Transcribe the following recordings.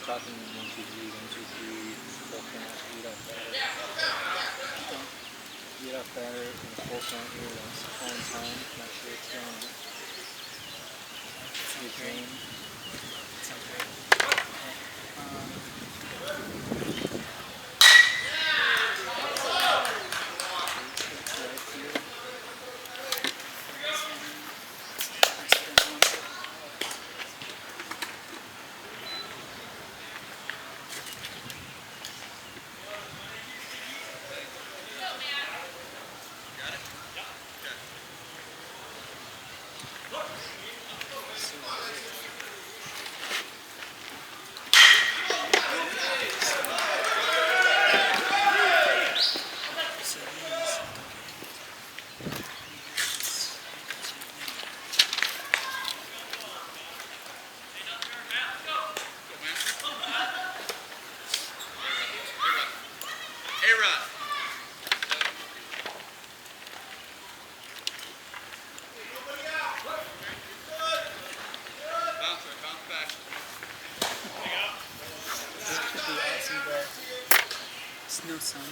Talking 1, 2, 3, 1, 2, 3, full count, lead off batter. Lead off batter in a full count here, that's on time, not sure it's going. Good game. No sun.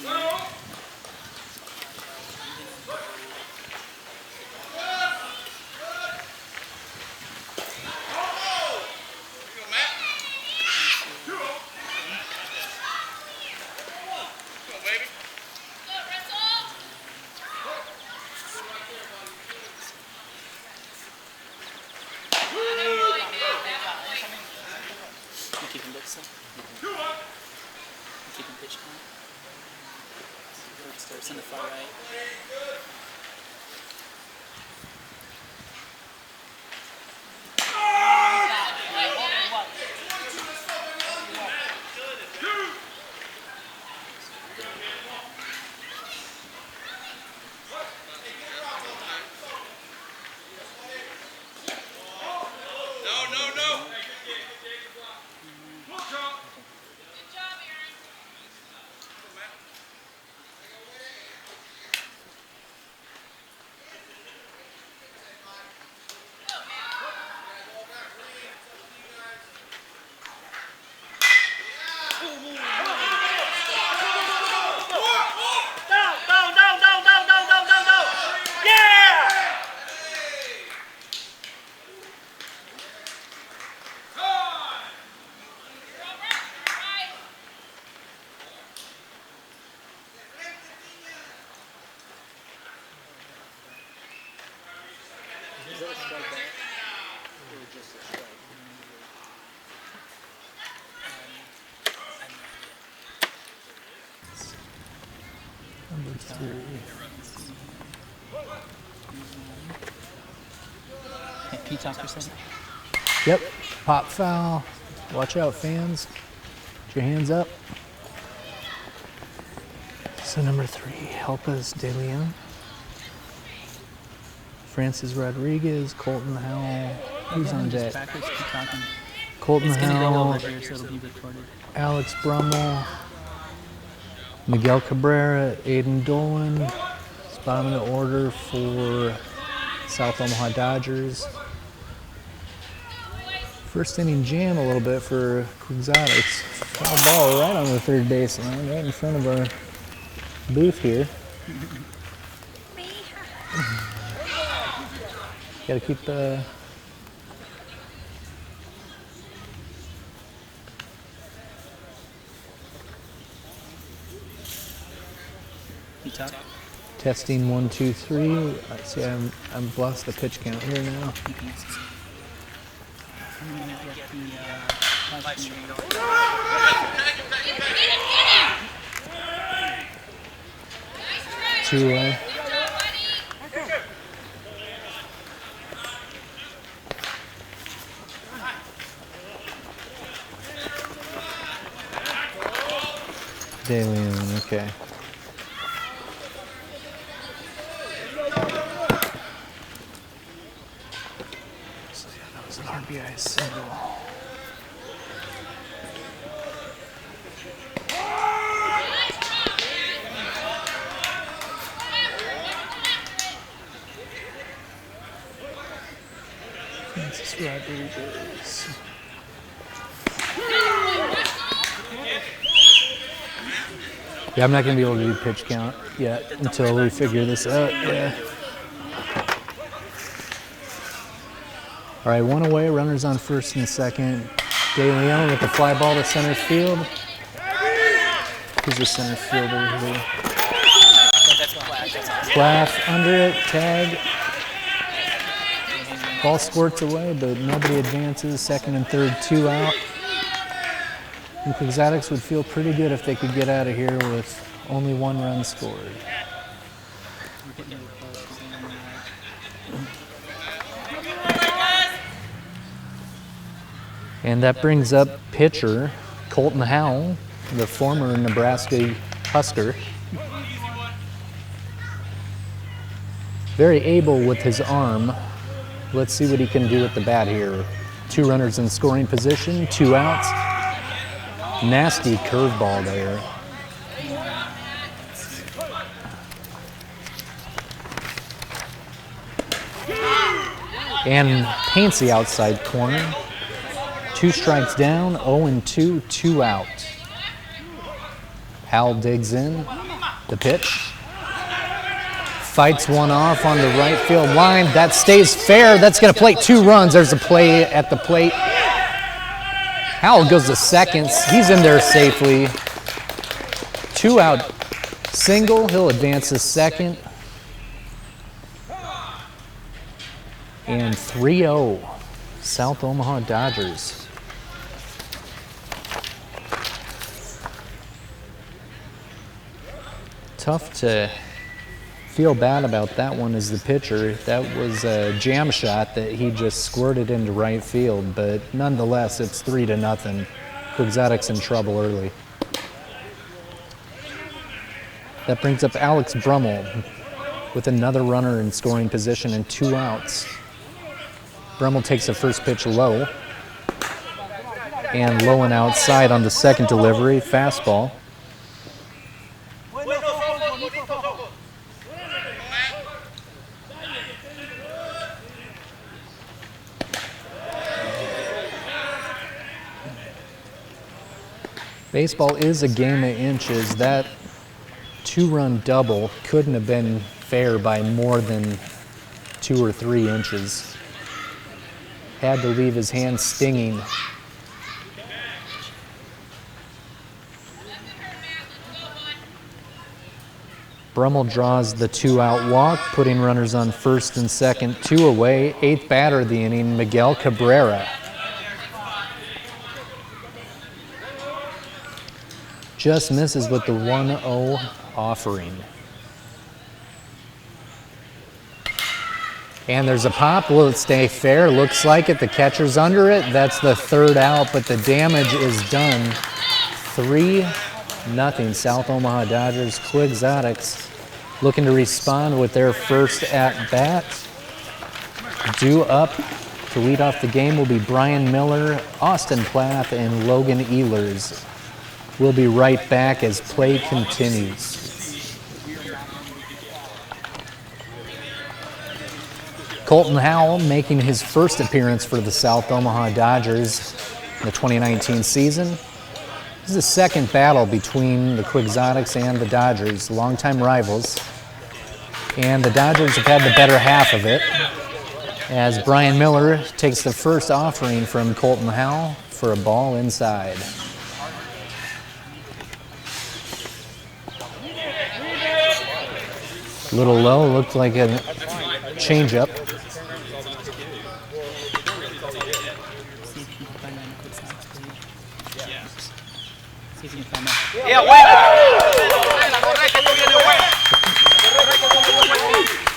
Starts in the far right. Number 3. P-top for second. Yep, pop foul. Watch out, fans. Put your hands up. So number 3, Helpas De Leon. Francis Rodriguez, Colton Howell. Who's on deck? Colton Howell, Here, so it'll be recorded. Alex Brummel, Miguel Cabrera, Aiden Dolan. It's bottom of the order for South Omaha Dodgers. First inning jam a little bit for Quixotics. Foul ball right on the third base line, right in front of our booth here. Got to keep the testing 1, 2, 3. See, I've lost the pitch count here now. Two away. Dalian, okay. So yeah, that was an RBI single. Francis Rodriguez. Yeah, I'm not going to be able to do pitch count yet until we figure this out. Yeah. All right, one away, runners on first and second. De Leon with the fly ball to center field. Who's the center fielder here? Plath under it, tag. Ball squirts away, but nobody advances. Second and third, 2 out. And Quixotics would feel pretty good if they could get out of here with only 1 run scored. And that brings up pitcher Colton Howell, the former Nebraska Husker. Very able with his arm. Let's see what he can do with the bat here. 2 runners in scoring position, 2 outs. Nasty curveball there. And paints the outside corner. 2 strikes down, 0-2, 2 out. Howell digs in, the pitch. Fights one off on the right field line. That stays fair. That's going to plate 2 runs. There's a play at the plate. Howell goes to second. He's in there safely. 2 out single. He'll advance to second. And 3-0, South Omaha Dodgers. Tough to feel bad about that one as the pitcher. That was a jam shot that he just squirted into right field, but nonetheless, it's 3-0. Quixotics in trouble early. That brings up Alex Brummel with another runner in scoring position and 2 outs. Brummel takes the first pitch low, and low and outside on the second delivery, fastball. Baseball is a game of inches. That 2-run double couldn't have been fair by more than 2 or 3 inches. Had to leave his hand stinging. Brummel draws the 2-out walk, putting runners on first and second, 2 away. 8th batter of the inning, Miguel Cabrera. Just misses with the 1-0 offering. And there's a pop. Will it stay fair? Looks like it. The catcher's under it. That's the 3rd out, but the damage is done. 3-0 South Omaha Dodgers. Quixotics looking to respond with their first at-bat. Due up to lead off the game will be Brian Miller, Austin Plath, and Logan Ehlers. We'll be right back as play continues. Colton Howell making his first appearance for the South Omaha Dodgers in the 2019 season. This is the second battle between the Quixotics and the Dodgers, longtime rivals. And the Dodgers have had the better half of it, as Brian Miller takes the first offering from Colton Howell for a ball inside. A little low, looked like a changeup. See if you can find that.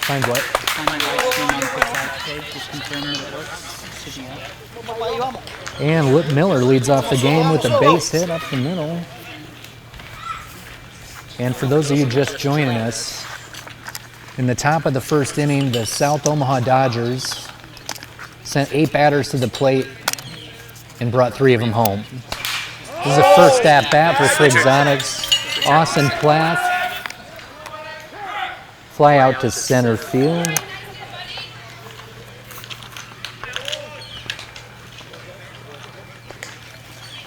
Find what? Find my right swing on the Quixotic page, just confirm that it works. Should be out. And Whit Miller leads off the game with a base hit up the middle. And for those of you just joining us, in the top of the first inning, the South Omaha Dodgers sent 8 batters to the plate and brought 3 of them home. This is the first at bat for Quixotics. Austin Plath, fly out to center field.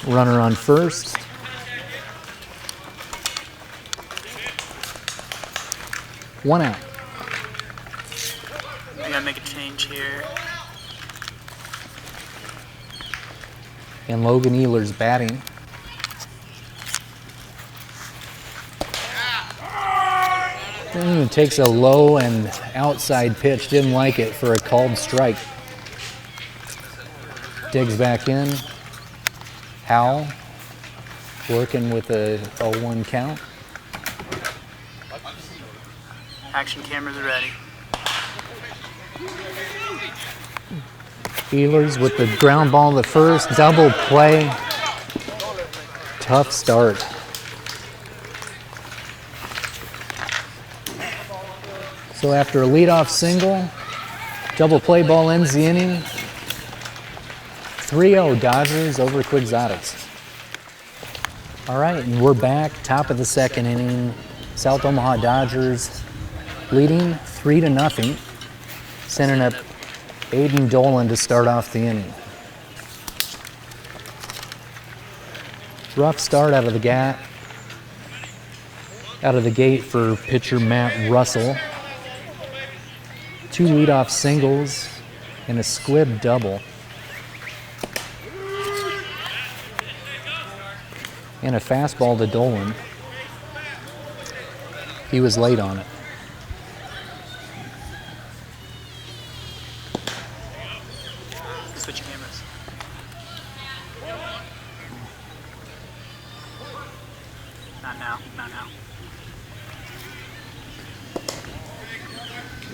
Runner on first. One out. We gotta make a change here. And Logan Ehlers batting. Takes a low and outside pitch. Didn't like it for a called strike. Digs back in. Howell working with a 0-1 count. Action cameras are ready. Ehlers with the ground ball to first, double play. Tough start. So after a leadoff single, double play ball ends the inning. 3-0 Dodgers over Quixotics. All right, and we're back, top of the second inning. South Omaha Dodgers leading 3-0, sending up Aiden Dolan to start off the inning. Rough start out of the gate for pitcher Matt Russell. 2 leadoff singles and a squib double. And a fastball to Dolan. He was late on it. Switch cameras. Not now, not now.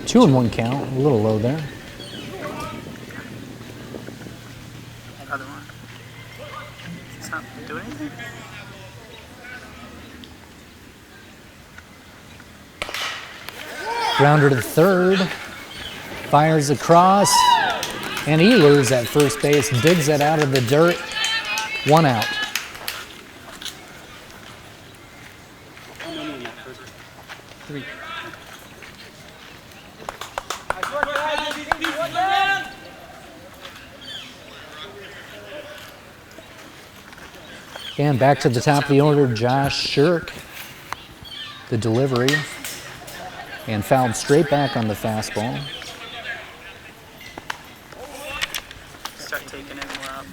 2-1 count, a little low there. Other one. It's not doing anything. Grounder to third, fires across, and Ehlers at first base digs it out of the dirt. 1 out. Three. And back to the top of the order, Josh Shirk. The delivery. And fouled straight back on the fastball. Start taking it more up.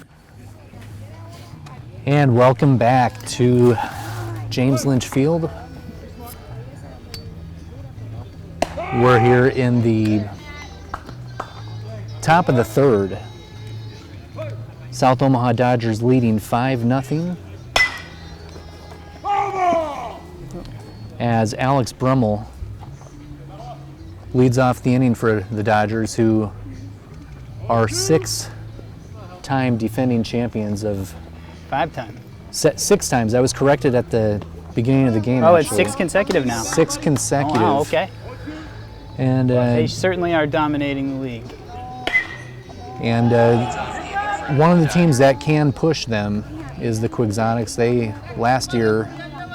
And welcome back to James Lynch Field. We're here in the top of the third. South Omaha Dodgers leading 5-0. As Alex Brummel leads off the inning for the Dodgers, who are 6-time defending champions of 5 times. 6 times. I was corrected at the beginning of the game. Oh, actually. it's 6 consecutive now. 6 consecutive. Oh, wow, okay. And They certainly are dominating the league. one of the teams that can push them is the Quixotics. They last year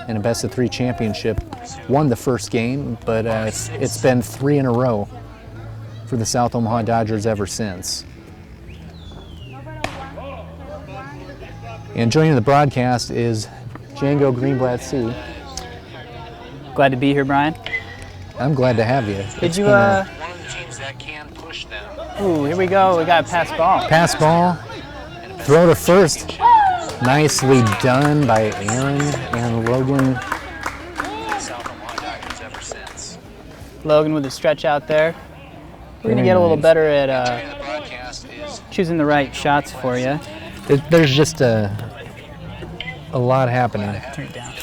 in a best-of-3 championship won the first game, but it's been 3 in a row for the South Omaha Dodgers ever since. And joining the broadcast is Django Greenblatt C. Glad to be here, Brian. I'm glad to have you. Did you, one of the teams that can push them. Ooh, here we go. We got a pass ball. Pass ball, throw to first. Nicely done by Aaron and Logan. South Omaha Dodgers ever since. Logan with a stretch out there. We're going to get a little better at choosing the right shots for you. There's just a lot happening. Turn it down.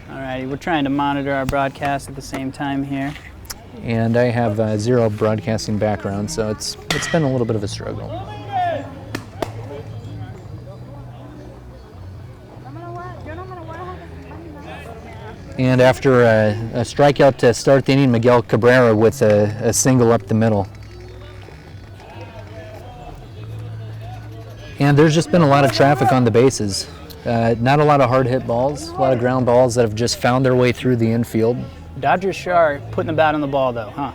Alrighty, we're trying to monitor our broadcast at the same time here. And I have zero broadcasting background, so it's been a little bit of a struggle. And after a strikeout to start the inning, Miguel Cabrera with a single up the middle. And there's just been a lot of traffic on the bases. Not a lot of hard hit balls, a lot of ground balls that have just found their way through the infield. Dodgers sure are putting the bat on the ball though, huh?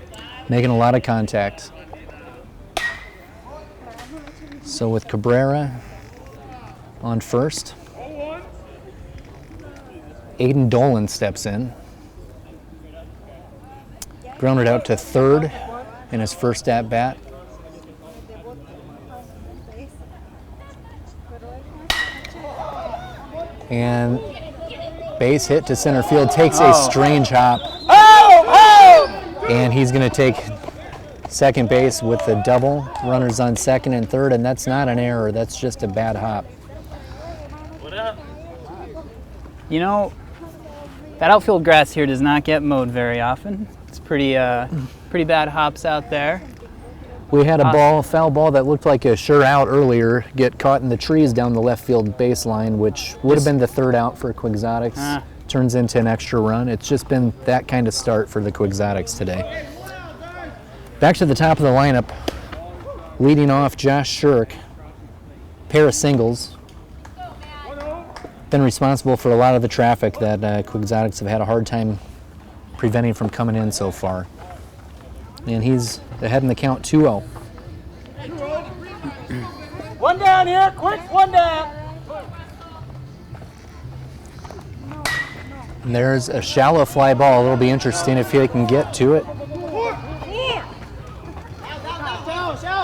Making a lot of contact. So with Cabrera on first, Aiden Dolan steps in. Grounded out to third in his first at bat. And base hit to center field, takes a strange hop. And he's going to take second base with a double. Runners on second and third, and that's not an error, that's just a bad hop. You know, that outfield grass here does not get mowed very often. It's pretty bad hops out there. We had a foul ball that looked like a sure out earlier get caught in the trees down the left field baseline, which would have been the third out for Quixotics. Turns into an extra run. It's just been that kind of start for the Quixotics today. Back to the top of the lineup, leading off Josh Shirk, pair of singles. Been responsible for a lot of the traffic that Quixotics have had a hard time preventing from coming in so far. And he's ahead in the count 2-0. One down here, quick, one down. And there's a shallow fly ball. It'll be interesting if he can get to it.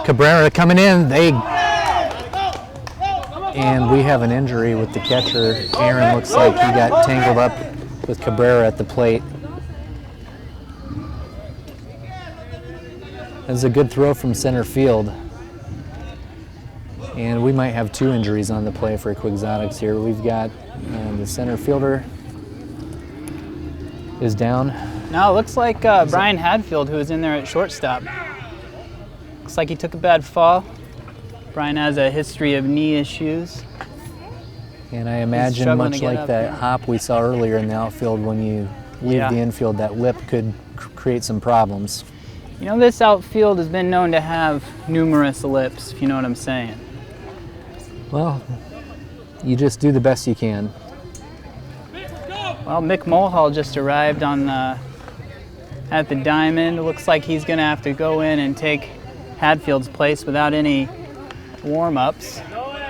Cabrera coming in. And we have an injury with the catcher. Aaron looks like he got tangled up with Cabrera at the plate. That's a good throw from center field. And we might have two injuries on the play for Quixotics here. We've got the center fielder is down. No, it looks like Brian Hadfield, who was in there at shortstop. Looks like he took a bad fall. Brian has a history of knee issues. And I imagine much like that hop we saw earlier in the outfield, when you leave the infield, that lip could create some problems. You know, this outfield has been known to have numerous lips, if you know what I'm saying. Well, you just do the best you can. Well, Mick Mulhall just arrived on at the diamond. It looks like he's going to have to go in and take Hadfield's place without any warm-ups.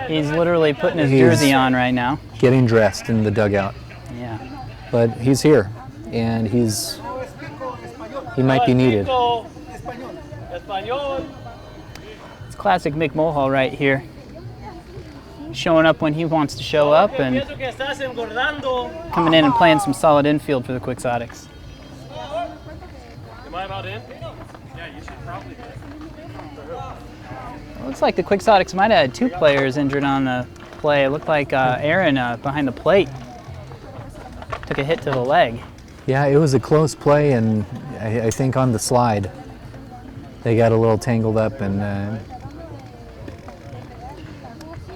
He's literally putting his jersey on right now. Getting dressed in the dugout. Yeah. But he's here, and he might be needed. It's classic Mick Mulhall right here. Showing up when he wants to show up and coming in and playing some solid infield for the Quixotics. Am I about in? Yeah, you should probably be. It looks like the Quixotics might have had two players injured on the play. It looked like Aaron behind the plate took a hit to the leg. Yeah, it was a close play, and I think on the slide they got a little tangled up, and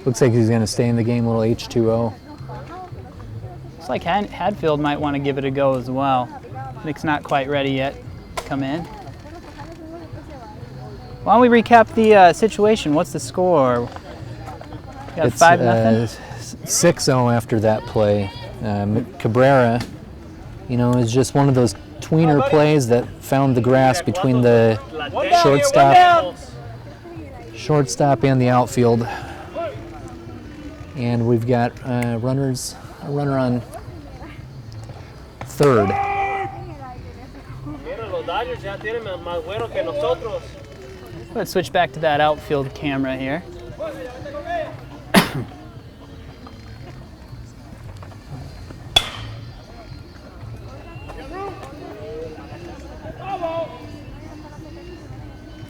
looks like he's going to stay in the game, a little H2O. Looks like Hadfield might want to give it a go as well. Mick's not quite ready yet to come in. Why don't we recap the situation? What's the score? Got 5-0? 6-0 after that play. Cabrera, you know, is just one of those tweener plays that found the grass between the shortstop and the outfield. And we've got a runner on third. Let's switch back to that outfield camera here.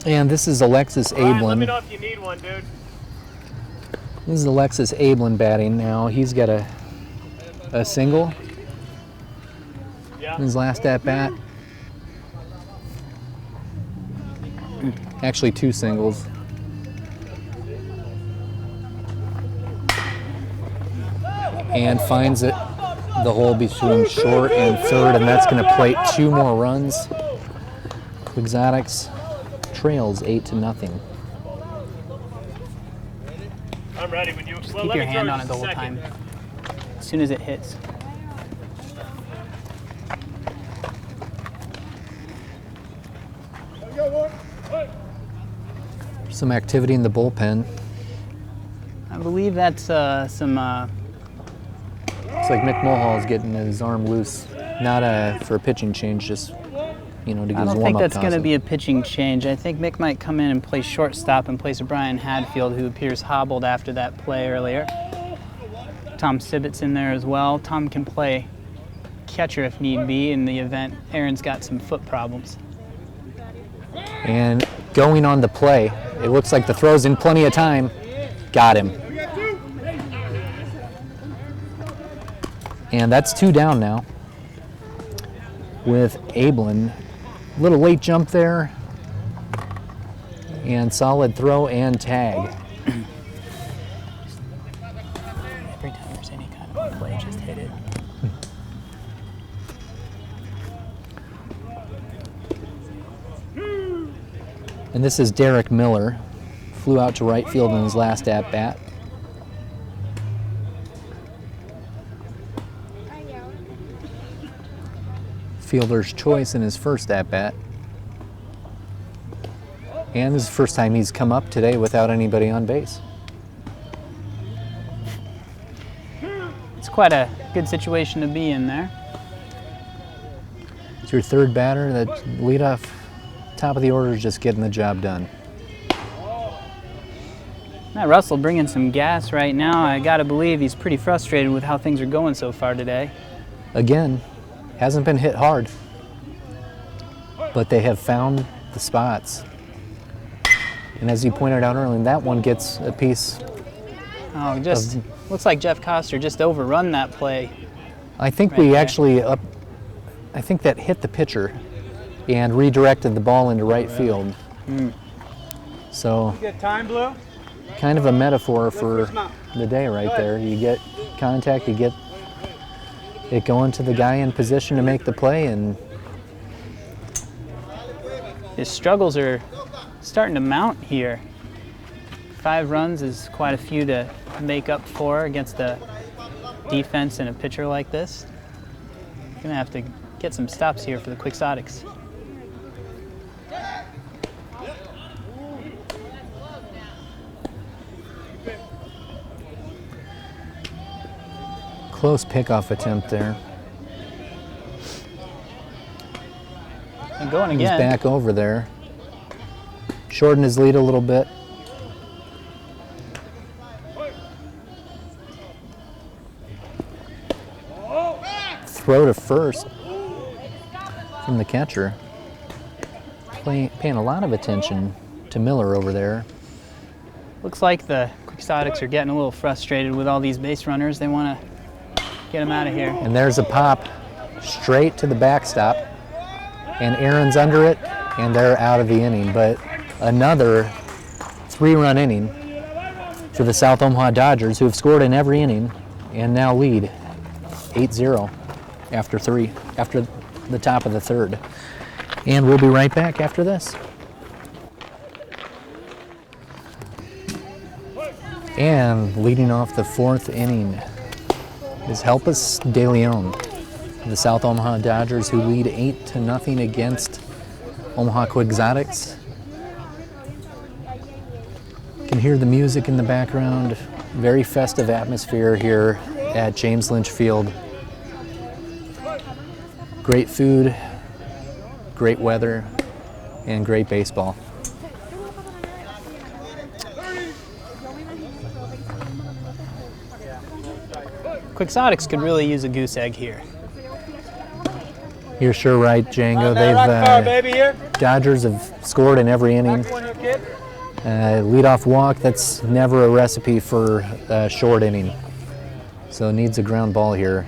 And this is Alexis Ablin. Let me know if you need one, dude. This is Alexis Ablin batting now. He's got a single in his last at bat. Actually, 2 singles. And finds it the hole between short and third, and that's going to plate 2 more runs. Quixotics trails 8-0. I'm ready when you. Just keep your hand on it the whole time. As soon as it hits. Some activity in the bullpen. I believe that's some. Looks like Mick Mulhall's getting his arm loose, not for a pitching change, just to get his warm-up. I don't think that's going to be a pitching change. I think Mick might come in and play shortstop in place of Brian Hadfield, who appears hobbled after that play earlier. Tom Sibbitt's in there as well. Tom can play catcher if need be in the event Aaron's got some foot problems. And going on the play, it looks like the throw's in plenty of time. Got him. And that's 2 down now with Ablin. Little late jump there. And solid throw and tag. Every time there's any kind of a play, just hit it. And this is Derek Miller. Flew out to right field in his last at-bat. Fielder's choice in his first at-bat. And this is the first time he's come up today without anybody on base. It's quite a good situation to be in there. It's your third batter. That leadoff, top of the order, is just getting the job done. Matt Russell bringing some gas right now. I gotta believe he's pretty frustrated with how things are going so far today. Again, hasn't been hit hard, but they have found the spots. And as you pointed out earlier, that one gets a piece. Oh, just looks like Jeff Coster just overrun that play. I think right we there. actually I think that hit the pitcher and redirected the ball into right field. So Good time, Blue. kind of a metaphor for the day right there. You get contact, you get it going to the guy in position to make the play, and His struggles are starting to mount here. 5 runs is quite a few to make up for against the defense and a pitcher like this. Gonna have to get some stops here for the Quixotics. close pickoff attempt there. And going He's again. back over there. Shortened his lead a little bit. Throw to first from the catcher. Paying a lot of attention to Miller over there. Looks like the Quixotics are getting a little frustrated with all these base runners. They want to get them out of here. And there's a pop straight to the backstop. And Aaron's under it, and they're out of the inning. But another 3-run inning for the South Omaha Dodgers, who have scored in every inning and now lead 8-0 after the top of the third. And we'll be right back after this. And leading off the 4th inning is Helpus De Leon. the South Omaha Dodgers, who lead 8-0 against Omaha Quixotics. You can hear the music in the background. Very festive atmosphere here at James Lynch Field. Great food, great weather, and great baseball. Quixotics could really use a goose egg here. You're sure right, Django. Dodgers have scored in every inning. Leadoff walk, that's never a recipe for a short inning. So it needs a ground ball here.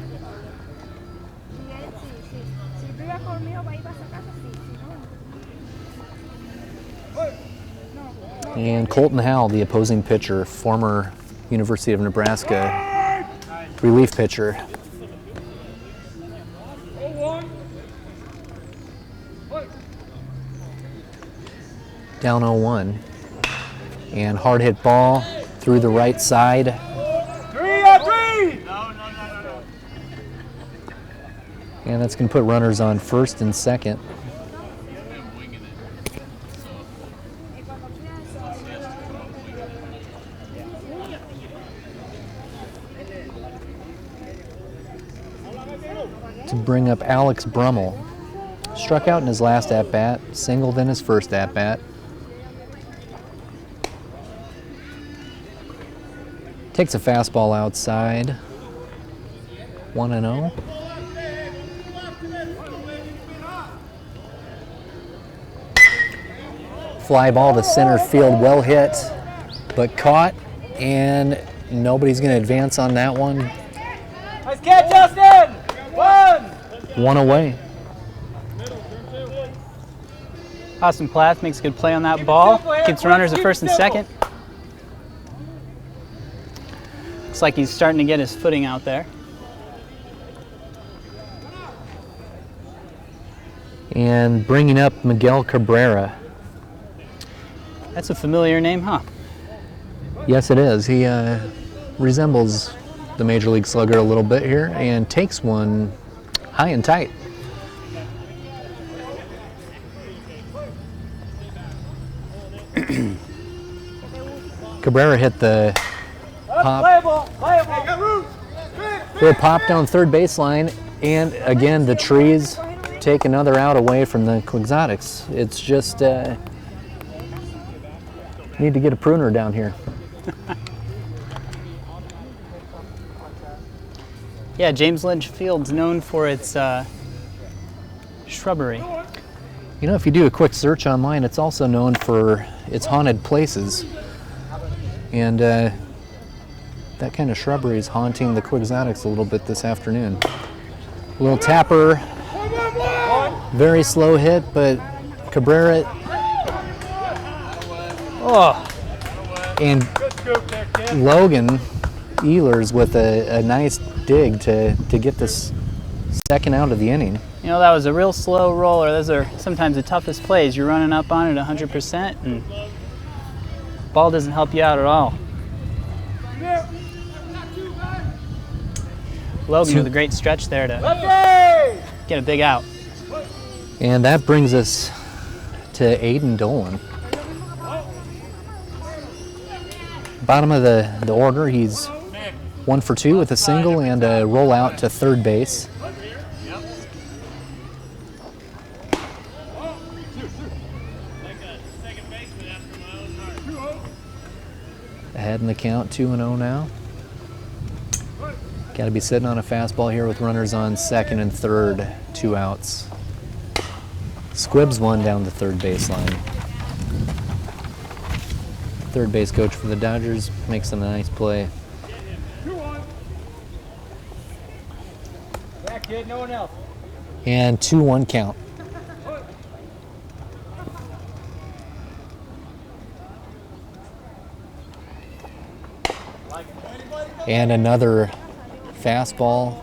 And Colton Howell, the opposing pitcher, former University of Nebraska relief pitcher. Down 0-1. And hard hit ball through the right side. 3-3! No. And that's going to put runners on first and second. To bring up Alex Brummel. Struck out in his last at-bat, singled in his first at-bat. Takes a fastball outside. 1-0. Fly ball to center field, well hit, but caught, and nobody's going to advance on that one. Nice catch, Justin! One away. Austin Plath makes a good play on that ball. Keeps runners at first and second. Looks like he's starting to get his footing out there. And bringing up Miguel Cabrera. That's a familiar name, huh? Yes, it is. He resembles the Major League Slugger a little bit here and takes one high and tight. Cabrera hit the pop. Little pop down third baseline, and again the trees take another out away from the Quixotics. It's just need to get a pruner down here. Yeah, James Lynch Field's known for its shrubbery. You know, if you do a quick search online, it's also known for its haunted places. And that kind of shrubbery is haunting the Quixotics a little bit this afternoon. A little tapper, very slow hit, but Cabrera. Oh, And Logan Ehlers with a nice dig to get this second out of the inning. you know, that was a real slow roller. Those are sometimes the toughest plays. You're running up on it 100%, and ball doesn't help you out at all. Logan with a great stretch there to get a big out. And that brings us to Aiden Dolan. Bottom of the order, he's 1 for 2 with a single and a rollout to third base. Ahead in the count, 2-0 now. Got to be sitting on a fastball here with runners on second and third, 2 outs. Squibbs one down the third baseline. Third base coach for the Dodgers makes a nice play. Back, kid, no one else. And 2-1 count. And another fastball.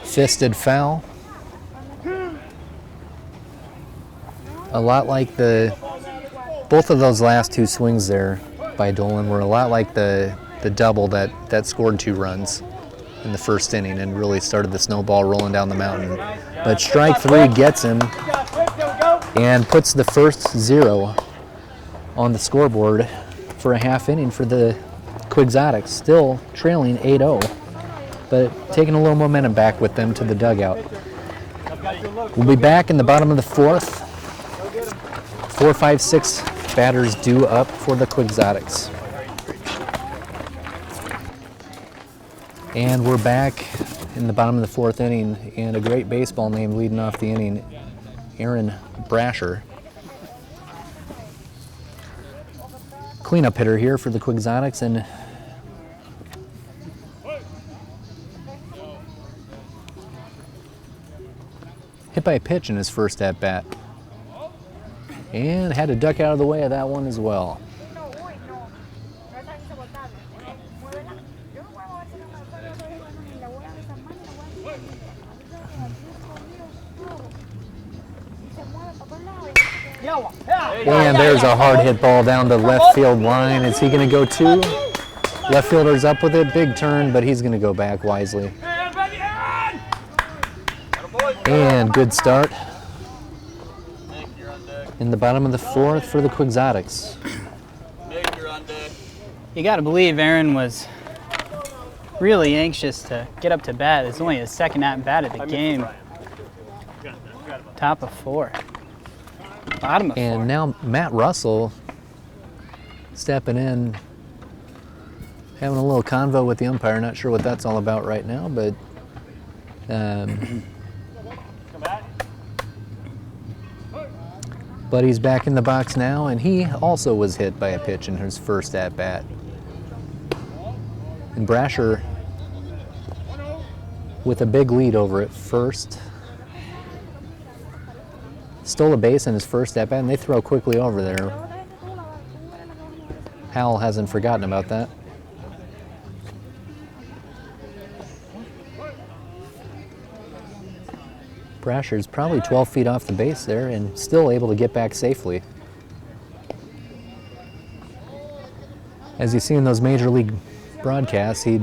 Fisted foul. A lot like both of those last 2 swings there by Dolan were a lot like the double that scored 2 runs. in the first inning and really started the snowball rolling down the mountain. But strike 3 gets him and puts the first 0 on the scoreboard for a half inning for the Quixotics, still trailing 8-0, but taking a little momentum back with them to the dugout. We'll be back in the bottom of the 4th. 4, 5, 6 batters due up for the Quixotics. And we're back in the bottom of the 4th inning, and a great baseball name leading off the inning, Aaron Brasher. Cleanup hitter here for the Quixotics, and hit by a pitch in his first at-bat. And had to duck out of the way of that one as well. And there's a hard hit ball down the left field line. Is he going to go 2? Left fielder's up with it. Big turn, but he's going to go back wisely. And good start in the bottom of the 4th for the Quixotics. You got to believe Aaron was really anxious to get up to bat. It's only his second at-bat of the game. Top of 4. Bottom of 4. And now Matt Russell stepping in, having a little convo with the umpire. Not sure what that's all about right now, but but he's back in the box now, and he also was hit by a pitch in his first at-bat. And Brasher with a big lead over at first. Stole a base in his first at-bat, and they throw quickly over there. Howell hasn't forgotten about that. Brasher's probably 12 feet off the base there and still able to get back safely. As you see in those major league broadcasts, he's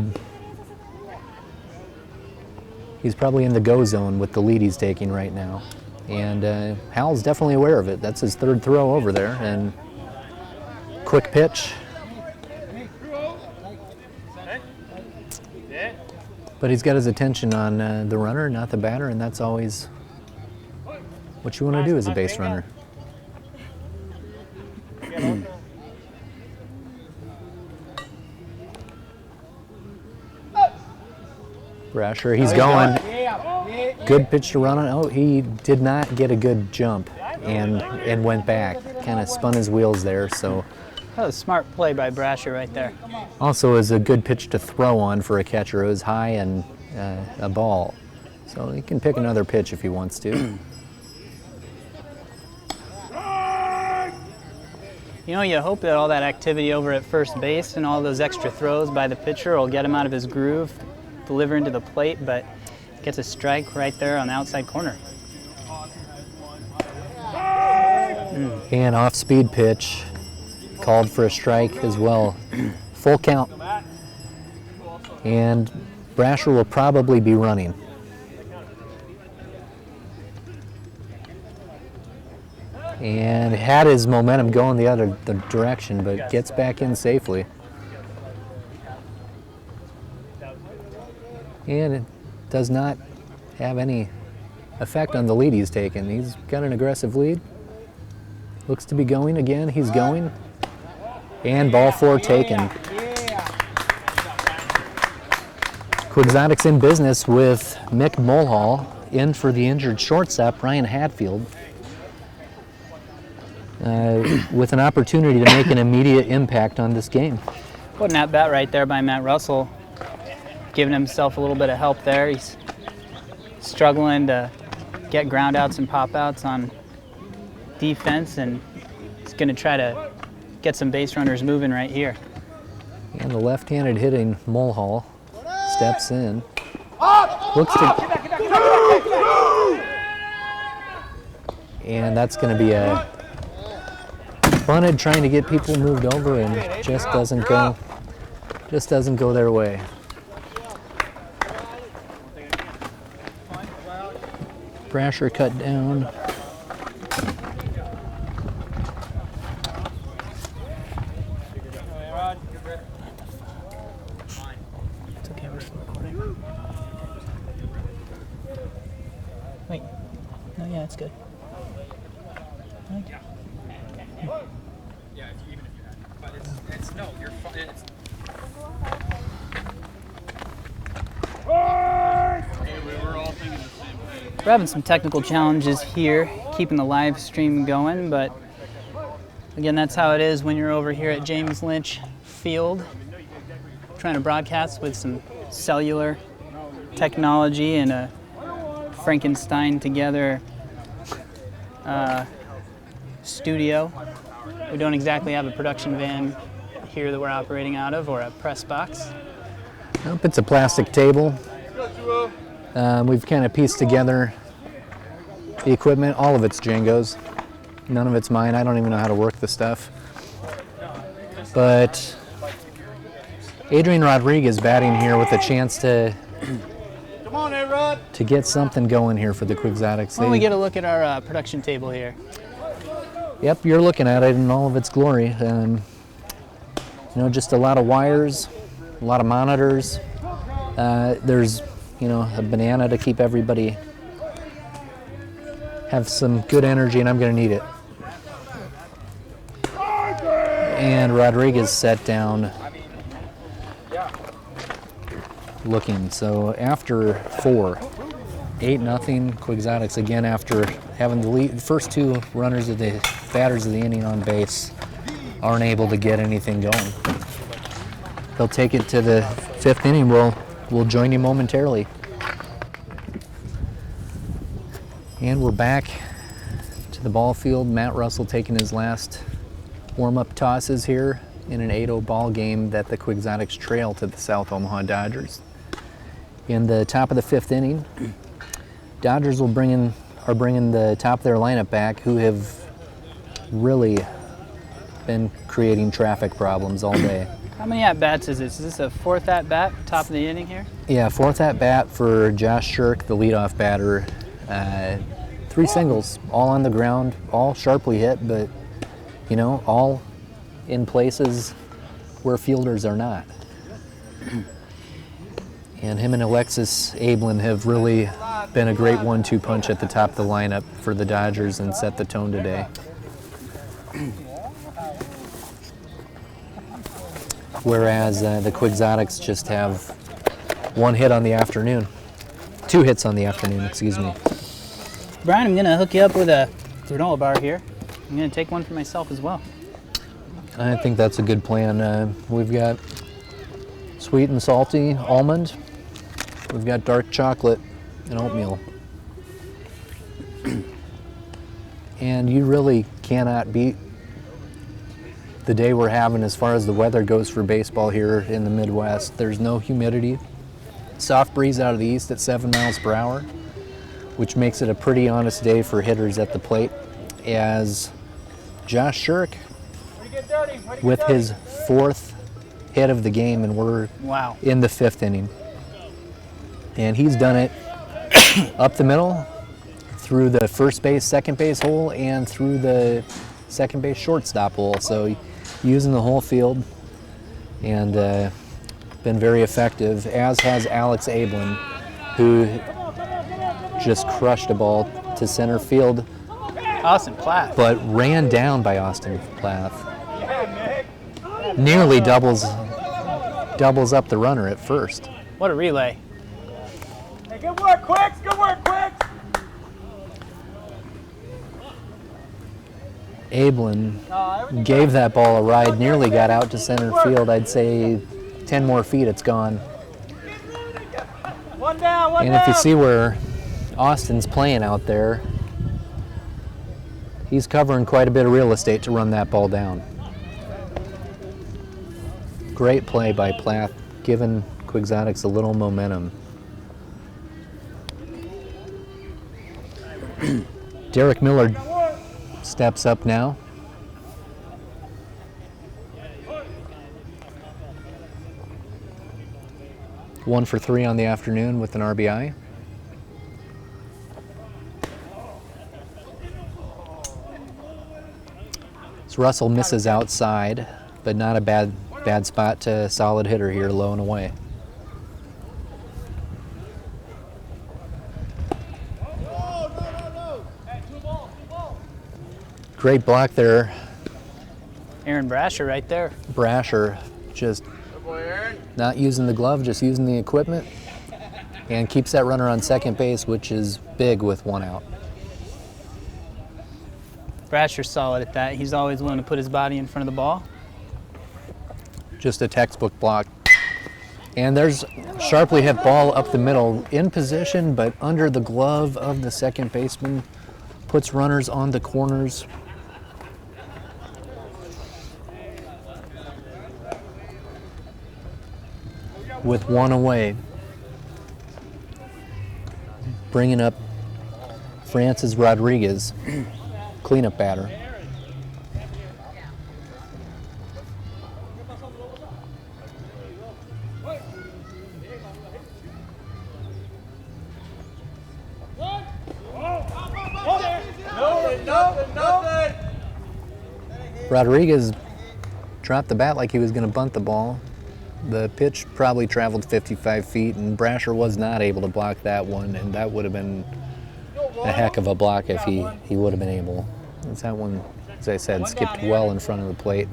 probably in the go zone with the lead he's taking right now. And Howell's definitely aware of it. That's his 3rd throw over there. And quick pitch. But he's got his attention on the runner, not the batter, and that's always what you want to do as a base runner. Brasher, he's going. Good pitch to run on. Oh, he did not get a good jump and went back. Kind of spun his wheels there. So That was a smart play by Brasher right there. also is a good pitch to throw on for a catcher. It was high and a ball. So he can pick another pitch if he wants to. You know, you hope that all that activity over at first base and all those extra throws by the pitcher will get him out of his groove, delivering to the plate, but gets a strike right there on the outside corner. And off-speed pitch, called for a strike as well. Full count. And Brasher will probably be running. And had his momentum going the other direction, but gets back in safely. And it does not have any effect on the lead he's taken. He's got an aggressive lead. Looks to be going again. He's going. And ball 4 taken. Quixotics in business with Mick Mulhall in for the injured shortstop, Ryan Hatfield. With an opportunity to make an immediate impact on this game. What an at-bat right there by Matt Russell, giving himself a little bit of help there. He's struggling to get ground outs and pop outs on defense, and he's going to try to get some base runners moving right here. And the left-handed hitting Mulhall steps in. Looks to, and that's going to be a bunted, trying to get people moved over, and just doesn't go their way. Brasher cut down. It's okay, we're still recording. Wait. No, yeah, it's good. Right. Yeah, even if you had. But it's no, you're fine. It's. We're having some technical challenges here, keeping the live stream going, but again, that's how it is when you're over here at James Lynch Field, trying to broadcast with some cellular technology and a Frankenstein together studio. We don't exactly have a production van here that we're operating out of, or a press box. Nope, it's a plastic table. We've kind of pieced together the equipment. All of it's Django's. None of it's mine. I don't even know how to work the stuff. But Adrian Rodriguez batting here with a chance to Come on, A-Rod. to get something going here for the Quixotics. Why don't we get a look at our production table here? Yep, you're looking at it in all of its glory. You know, just a lot of wires, a lot of monitors. There's, you know, a banana to keep everybody have some good energy, and I'm going to need it. And Rodriguez set down looking. So after 4, 8-0 Quixotics again after having the lead. The first 2 runners of the batters of the inning on base aren't able to get anything going. They'll take it to the 5th inning. We'll join you momentarily. And we're back to the ball field. Matt Russell taking his last warm-up tosses here in an 8-0 ball game that the Quixotics trail to the South Omaha Dodgers. In the top of the 5th inning, Dodgers are bringing the top of their lineup back, who have really been creating traffic problems all day. How many at-bats is this? Is this a 4th at-bat, top of the inning here? Yeah, 4th at-bat for Josh Shirk, the leadoff batter. 3 singles, all on the ground, all sharply hit, but, you know, all in places where fielders are not. And him and Alexis Ablin have really been a great 1-2 punch at the top of the lineup for the Dodgers and set the tone today. Whereas the Quixotics just have 1 hit on the afternoon. 2 hits on the afternoon, excuse me. Brian, I'm going to hook you up with a granola bar here. I'm going to take one for myself as well. I think that's a good plan. We've got sweet and salty almond. We've got dark chocolate and oatmeal. And you really cannot beat the day we're having as far as the weather goes for baseball here in the Midwest. There's no humidity. Soft breeze out of the east at 7 miles per hour, which makes it a pretty honest day for hitters at the plate, as Josh Shirk with his 4th hit of the game, and we're in the 5th inning. And he's done it up the middle, through the first base, second base hole, and through the second base shortstop hole. So using the whole field, and been very effective, as has Alex Ablin, who just crushed a ball to center field. Austin Plath. But ran down by Austin Plath. Nearly doubles up the runner at first. What a relay. Hey, good work, Quicks! Good work, Quicks! Ablin gave that ball a ride, nearly got out to center field. I'd say 10 more feet, it's gone. One down, one And down! if you see where Austin's playing out there, he's covering quite a bit of real estate to run that ball down. Great play by Plath, giving Quixotics a little momentum. Derek Miller steps up now. One for 3 on the afternoon with an RBI. So Russell misses outside, but not a bad spot to solid hitter here, low and away. Great block there. Aaron Brasher right there. Brasher just not using the glove, just using the equipment, and keeps that runner on second base, which is big with one out. Brasher's solid at that. He's always willing to put his body in front of the ball. Just a textbook block. And there's sharply hit ball up the middle, in position, but under the glove of the second baseman. Puts runners on the corners. With one away. Bringing up Francis Rodriguez, cleanup batter. Rodriguez dropped the bat like he was going to bunt the ball. The pitch probably traveled 55 feet, and Brasher was not able to block that one, and that would have been a heck of a block if he would have been able. As that one, as I said, skipped well in front of the plate.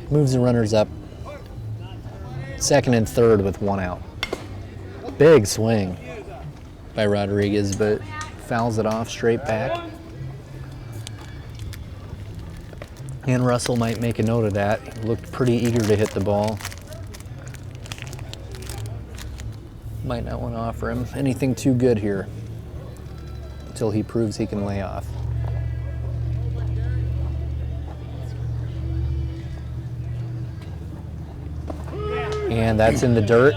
Moves the runners up second and third with one out. Big swing by Rodriguez, but fouls it off straight back. And Russell might make a note of that. He looked pretty eager to hit the ball. Might not want to offer him anything too good here until he proves he can lay off. And that's in the dirt.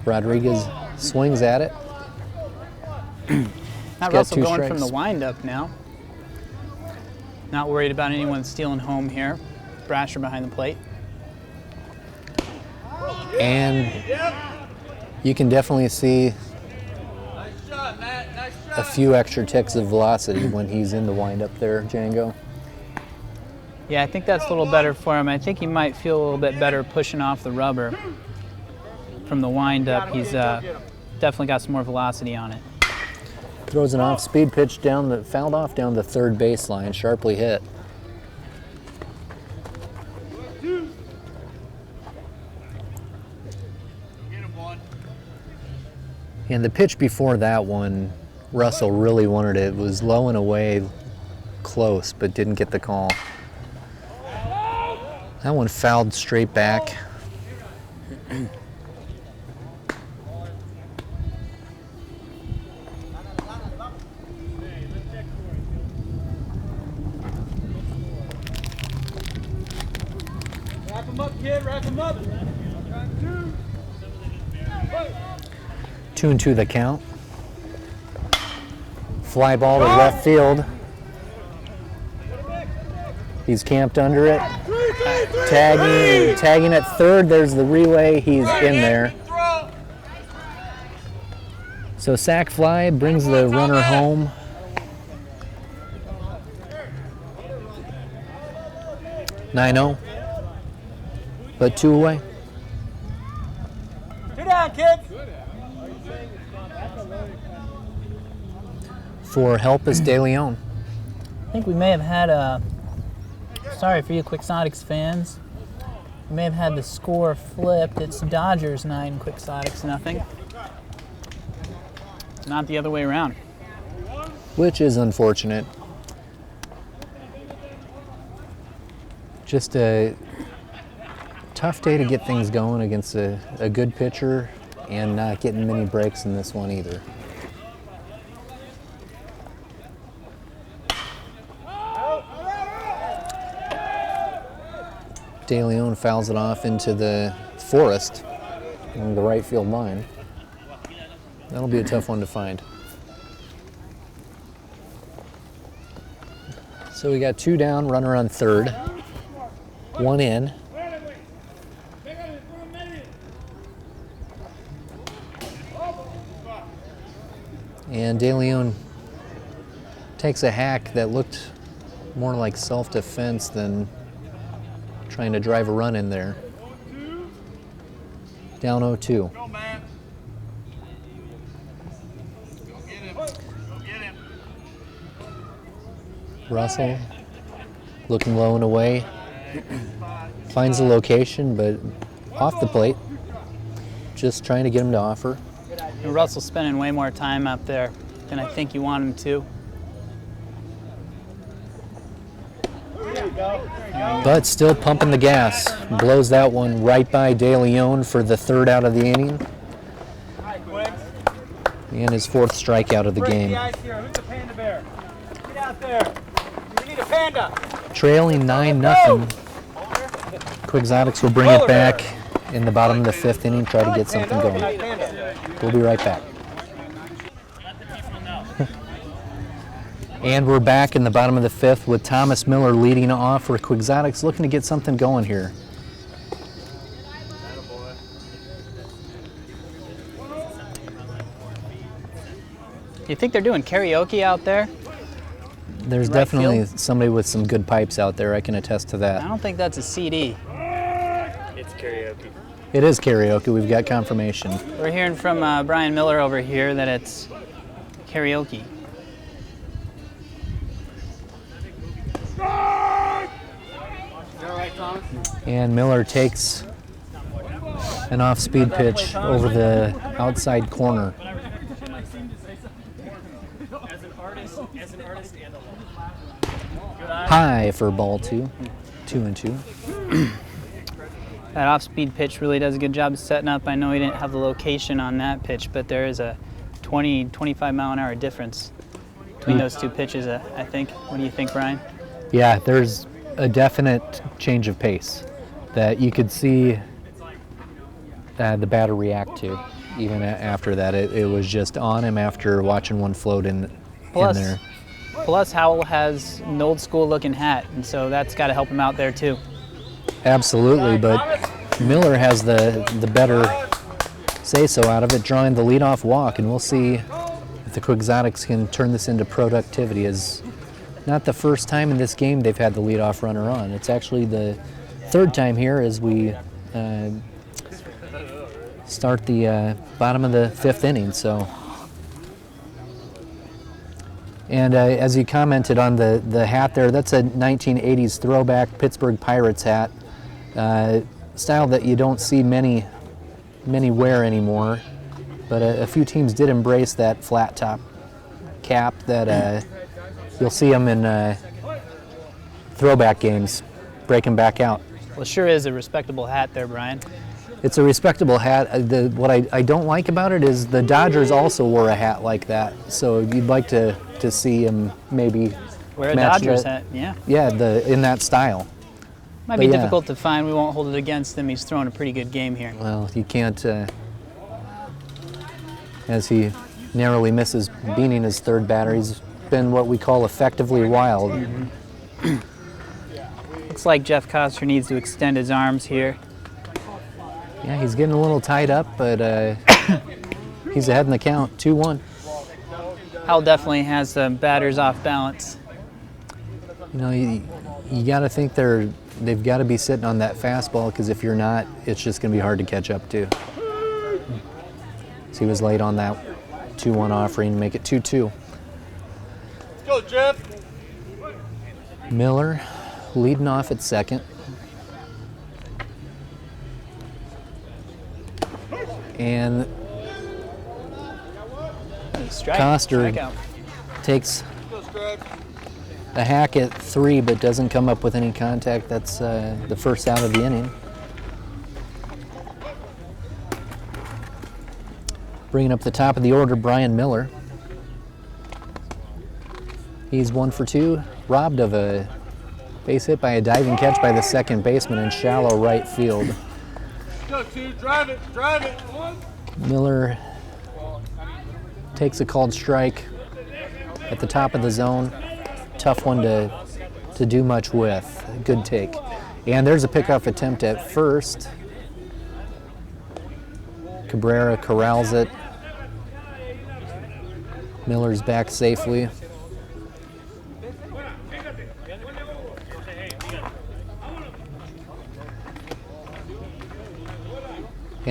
Rodriguez swings at it. Not Russell going from the windup now. Not worried about anyone stealing home here. Brasher behind the plate. And you can definitely see a few extra ticks of velocity when he's in the windup there, Django. Yeah, I think that's a little better for him. I think he might feel a little bit better pushing off the rubber from the windup. He's definitely got some more velocity on it. Throws an off-speed pitch fouled off down the third baseline, sharply hit. And the pitch before that one, Russell really wanted it. It was low and away, close, but didn't get the call. That one fouled straight back. Wrap him up, kid, wrap him up. 2-2 the count. Fly ball to left field. He's camped under it. Tagging at third. There's the relay. He's in there. So sac fly brings the runner home. (9-0), but 2 away. 2 down, kids. For Helpus De Leon. I think we may have had a, sorry for you Quixotics fans, we may have had the score flipped. It's Dodgers 9, Quixotics nothing. Not the other way around. Which is unfortunate. Just a tough day to get things going against a good pitcher, and not getting many breaks in this one either. De Leon fouls it off into the forest on the right field line. That'll be a tough one to find. So we got 2 down, runner on third, 1 in. And De Leon takes a hack that looked More like self-defense than trying to drive a run in there. Down 0-2. Go, man. Go get him. Go get him. Russell looking low and away. Finds the location, but off the plate. Just trying to get him to offer. And Russell's spending way more time up there than I think you want him to. But still pumping the gas. Blows that one right by De Leon for the 3rd out of the inning. And his 4th strikeout of the Break game. the ice here. Who's the panda bear? Get out there. We need a panda. Trailing 9-0. Quixotics will bring it back in the bottom of the 5th inning, try to get something going. We'll be right back. And we're back in the bottom of the 5th with Thomas Miller leading off for Quixotics, looking to get something going here. You think they're doing karaoke out there? There's Right definitely field? somebody with some good pipes out there, I can attest to I that. don't think that's a CD. It's karaoke. It is karaoke, we've got confirmation. We're hearing from Brian Miller over here that it's karaoke. And Miller takes an off-speed pitch over the outside corner. High for ball 2, 2-2. That off-speed pitch really does a good job of setting up. I know he didn't have the location on that pitch, but there is a 20, 25 mile an hour difference between those two pitches, I think. What do you think, Brian? Yeah, there's a definite change of pace that you could see the batter react to. Even after that, it was just on him after watching one float in there. Plus, Howell has an old school looking hat, and so that's got to help him out there too. Absolutely, but Miller has the better say-so out of it, drawing the leadoff walk, and we'll see if the Quixotics can turn this into productivity. It's not the first time in this game they've had the leadoff runner on. It's actually the 3rd time here as we start the bottom of the 5th inning. So, and as you commented on the hat there, that's a 1980s throwback Pittsburgh Pirates hat, style that you don't see many wear anymore. But a few teams did embrace that flat top cap that you'll see them in throwback games, breaking back out. Well, it sure is a respectable hat there, Brian. It's a respectable hat. What I don't like about it is the Dodgers also wore a hat like that. So you'd like to see him maybe Wear a match Dodgers that. hat, yeah. Yeah, in that style. Might But be yeah. difficult to find. We won't hold it against him. He's throwing a pretty good game here. Well, you can't, as he narrowly misses beaning his 3rd batter. He's been what we call effectively wild. Looks like Jeff Koster needs to extend his arms here. Yeah, he's getting a little tied up, but he's ahead in the count, 2-1. Howell definitely has some batters off balance. You know, you got to think they've got to be sitting on that fastball, because if you're not, it's just going to be hard to catch up to. So he was late on that 2-1 offering, make it 2-2. Let's go, Jeff. Miller leading off at 2nd. And Koster Strikeout. takes a hack at 3, but doesn't come up with any contact. That's the 1st out of the inning. Bringing up the top of the order, Brian Miller. He's 1 for 2, robbed of a base hit by a diving catch by the 2nd baseman in shallow right field. Go, 2. Drive it. Drive it. 1. Miller takes a called strike at the top of the zone. Tough one to do much with. Good take. And there's a pickoff attempt at first. Cabrera corrals it. Miller's back safely.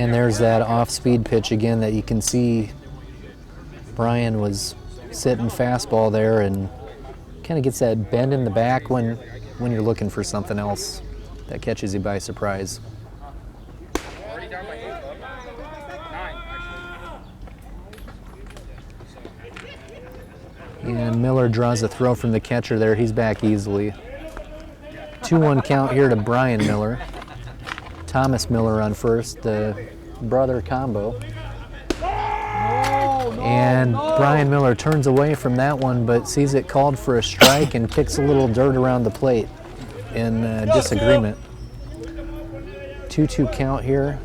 And there's that off-speed pitch again that you can see Brian was sitting fastball there and kind of gets that bend in the back when you're looking for something else that catches you by surprise. And Miller draws a throw from the catcher there. He's back easily. 2-1 count here to Brian Miller. Thomas Miller on first, the brother combo. And Brian Miller turns away from that one, but sees it called for a strike and kicks a little dirt around the plate in disagreement. 2-2 count here.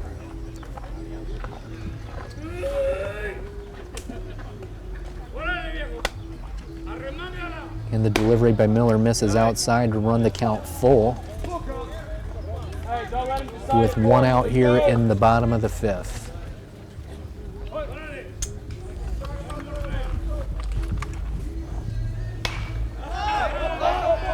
And the delivery by Miller misses outside to run the count full. With 1 out here in the bottom of the 5th.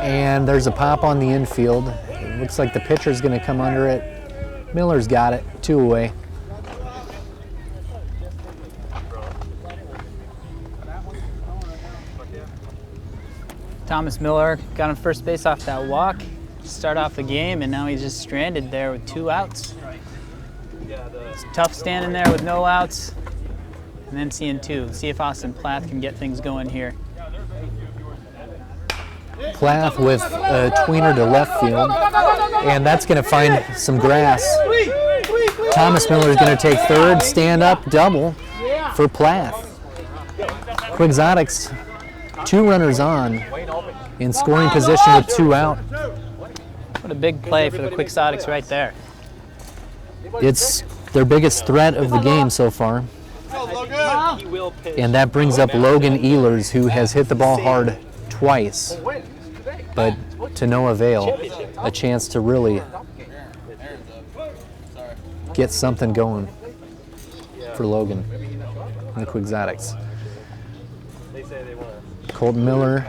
And there's a pop on the infield. It looks like the pitcher's going to come under it. Miller's got it, 2 away. Thomas Miller got on first base off that walk to start off the game, and now he's just stranded there with 2 outs. It's tough standing there with no outs and then seeing 2. See if Austin Plath can get things going here. Plath with a tweener to left field, and that's going to find some grass. Thomas Miller is going to take third, stand up, double for Plath. Quixotics 2 runners on in scoring position with 2 out. What a big play for the Quixotics right there. It's their biggest threat of the game so far. And that brings up Logan Ehlers, who has hit the ball hard twice, but to no avail. A chance to really get something going for Logan and the Quixotics. Colton Miller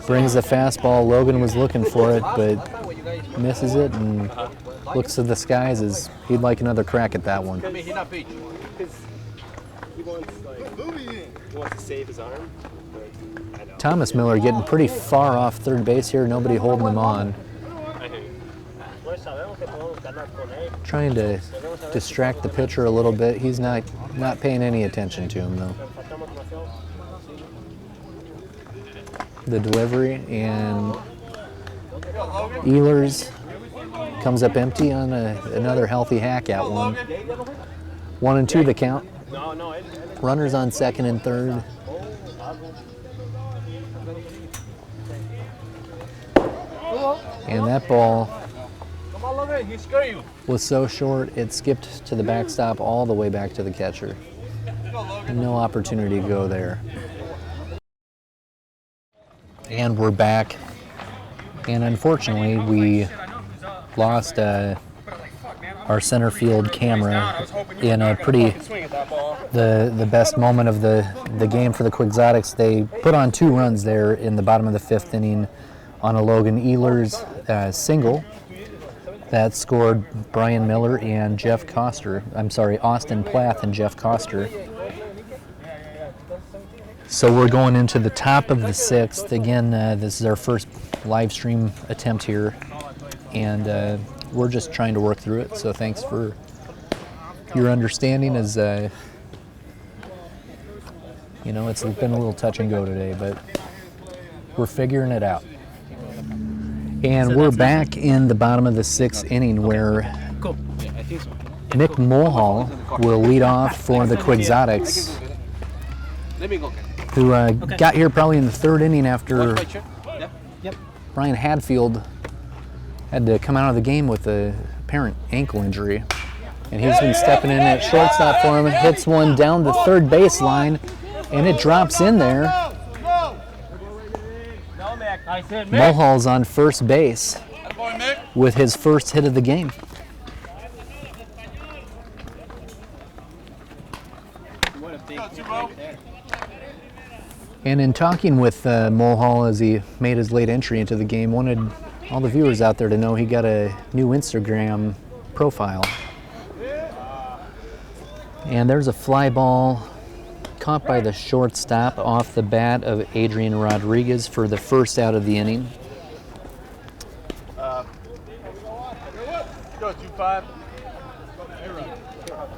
brings the fastball. Logan was looking for it, but misses it and looks to the skies as he'd like another crack at that one. He wants to save his arm. Thomas Miller getting pretty far off third base here. Nobody holding him on. Trying to distract the pitcher a little bit. He's not paying any attention to him, though. The delivery, and Ehlers comes up empty on another healthy hack at one. 1-2 the count. Runners on second and third. And that ball was so short, it skipped to the backstop all the way back to the catcher. No opportunity to go there. And we're back. And unfortunately, we lost our center field camera in a the best moment of the game for the Quixotics. They put on 2 runs there in the bottom of the 5th inning on a Logan Ehlers single that scored Brian Miller and Jeff Coster. I'm sorry, Austin Plath and Jeff Coster. So we're going into the top of the 6th. Again, this is our first live stream attempt here, and we're just trying to work through it. So thanks for your understanding as, you know, it's been a little touch and go today, but we're figuring it out. And we're back in the bottom of the 6th inning where Nick Mulhall will lead off for the Quixotics, who got here probably in the 3rd inning after Ryan Hadfield had to come out of the game with a apparent ankle injury. And he's been stepping in at shortstop for him, hits one down the third baseline, and it drops in there. Mulhall's on first base with his first hit of the game. And in talking with Mulhall as he made his late entry into the game, wanted all the viewers out there to know he got a new Instagram profile. And there's a fly ball caught by the shortstop off the bat of Adrian Rodriguez for the first out of the inning. Go 2-5.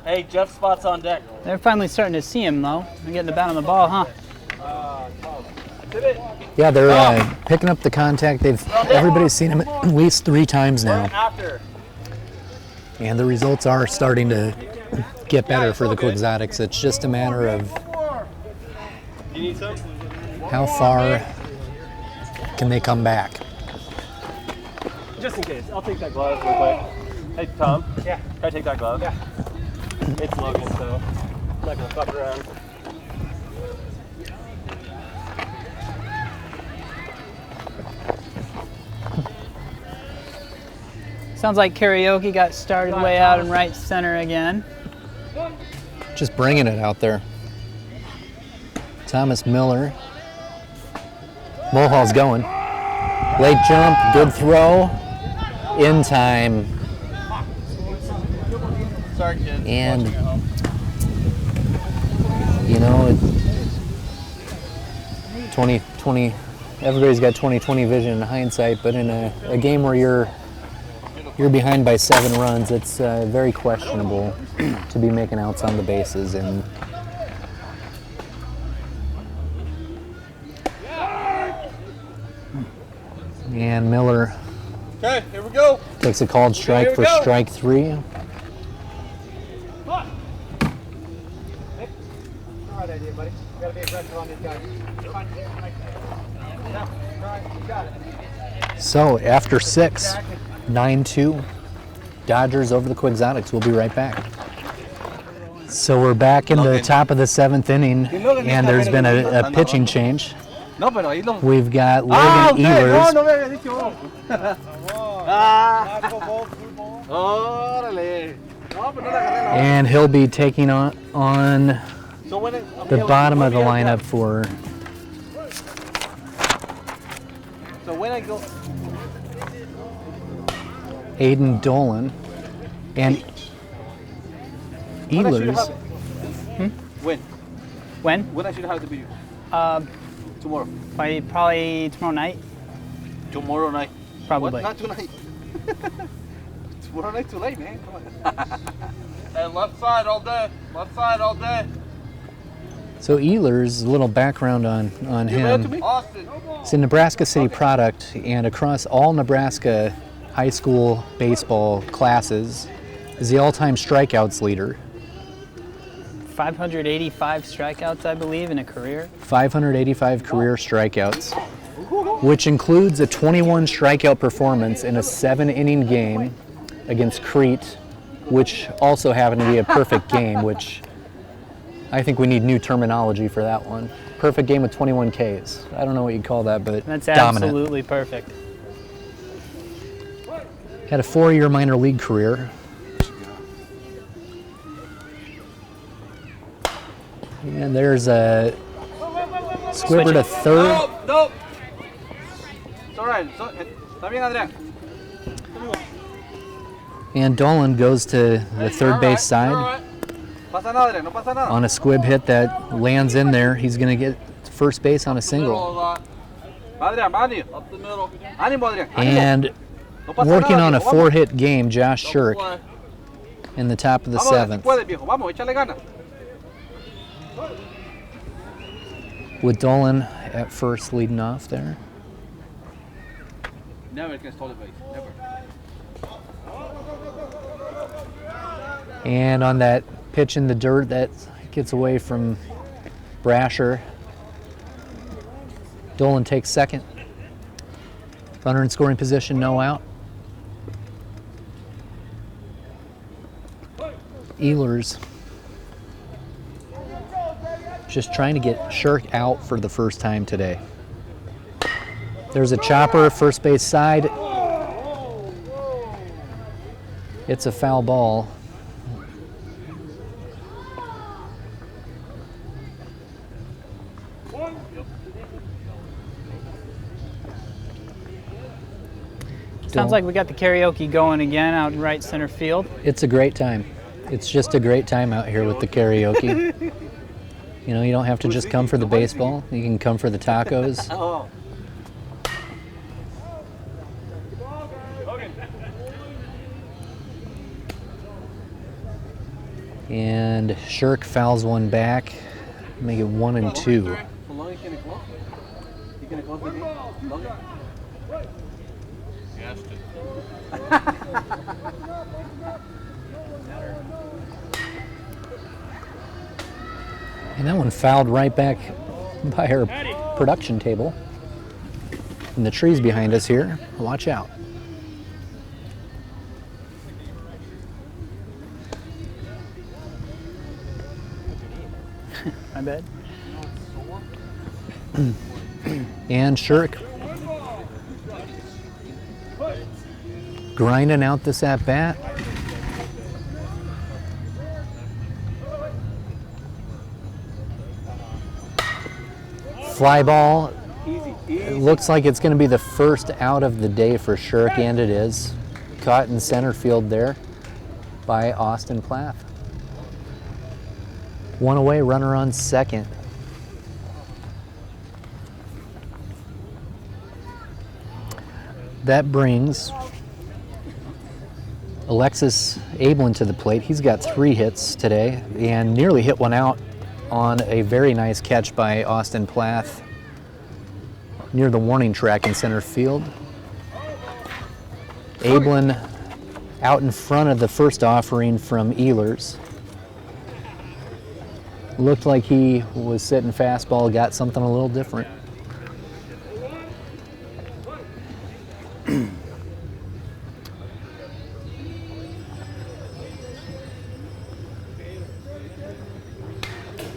Hey, Jeff Spot's on deck. They're finally starting to see him, though. They're getting the bat on the ball, huh? Yeah, they're picking up the contact. Everybody's seen him at least 3 times now. After. And the results are starting to get better for the Quixotics. It's just a matter of You need some? how far can they come back. Just in case. I'll take that glove real quick. Hey, Tom. Yeah. Can I take that glove? Yeah. It's Logan, so I'm not gonna fuck around. Sounds like karaoke got started way out in right center again. Just bringing it out there. Thomas Miller. Mulhall's going. Late jump, good throw. In time. Sorry, kid. And, you know, 2020, everybody's got 20/20 vision in hindsight, but in a game where you're behind by 7 runs, it's very questionable to be making outs on the bases. And Miller Okay, here we go. takes a called strike for strike 3. All right, idea, buddy. You gotta be aggressive on these guys. You got it. So after 6, 9-2, Dodgers over the Quixotics. We'll be right back. So we're back in the top of the 7th inning, and there's been a pitching change. No, pero ahí lo. We've got Logan Ayers. No me había dicho. Órale. No, pero no la agarré, no. And he'll be taking on So when the bottom of the lineup for So when I go. Aiden Dolan. And Ehlers. When? When? When I should have to be tomorrow. Probably tomorrow night. Tomorrow night. Probably. What? Not tonight. Tomorrow night too late, man. Come on. And left side all day. Left side all day. So Ehlers, a little background on him. Austin. It's a Nebraska City product, and across all Nebraska high school baseball classes is the all-time strikeouts leader. 585 strikeouts, I believe, in a career. 585 career strikeouts, which includes a 21 strikeout performance in a 7-inning game against Crete, which also happened to be a perfect game, which I think we need new terminology for that one. Perfect game with 21 Ks. I don't know what you'd call that, but That's dominant. absolutely perfect. Had a 4-year minor league career. And there's a Squibber to third. Nope. It's all right. Está bien, Adrián. And Dolan goes to the third base side Pasa nada, Adrián. No pasa nada. on a squib hit that lands in there. He's going to get to first base on a single. Adrián, Adrián. Up the middle. Ánimo, Adrián. Ánimo. And No pasa working nada, on a viejo. Vamos. 4-hit game, Josh Shirk in the top of the Vamos, si 7th. puedes, viejo. Vamos, échale ganas. With Dolan at first leading off there. Never against Holy Base. Never. And on that pitch in the dirt that gets away from Brasher, Dolan takes second. Runner in scoring position, no out. Ehlers just trying to get Shirk out for the first time today. There's a chopper, first base side. It's a foul ball. Sounds like we got the karaoke going again out in right center field. It's a great time. It's just a great time out here with the karaoke. You know, you don't have to just come for the baseball. You can come for the tacos. And Shirk fouls one back, make it 1-2. And that one fouled right back by our production table. And the trees behind us here, watch out. My bad. And Shirk grinding out this at bat. Fly ball. It looks like it's going to be the first out of the day for Shirk, and it is. Caught in center field there by Austin Plath. One away, runner on second. That brings Alexis Ablin to the plate. He's got 3 hits today and nearly hit one out on a very nice catch by Austin Plath near the warning track in center field. Ablin out in front of the first offering from Ehlers. Looked like he was sitting fastball, got something a little different.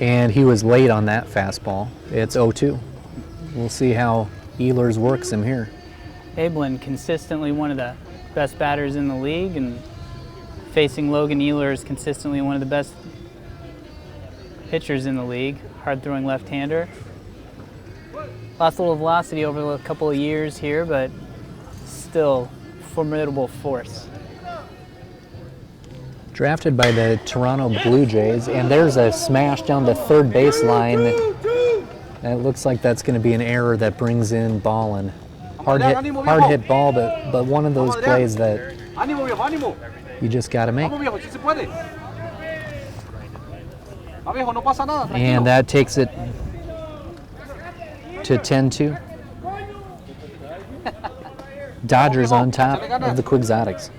And he was late on that fastball. It's 0-2. We'll see how Ehlers works him here. Ablin, consistently one of the best batters in the league, and facing Logan Ehlers, consistently one of the best pitchers in the league. Hard-throwing left-hander. Lost a little velocity over a couple of years here, but still formidable force. Drafted by the Toronto Blue Jays, and there's a smash down the third baseline. And it looks like that's going to be an error that brings in Ballin. Hard hit ball, but one of those plays that you just got to make. And that takes it to 10-2. Dodgers on top of the Quixotics.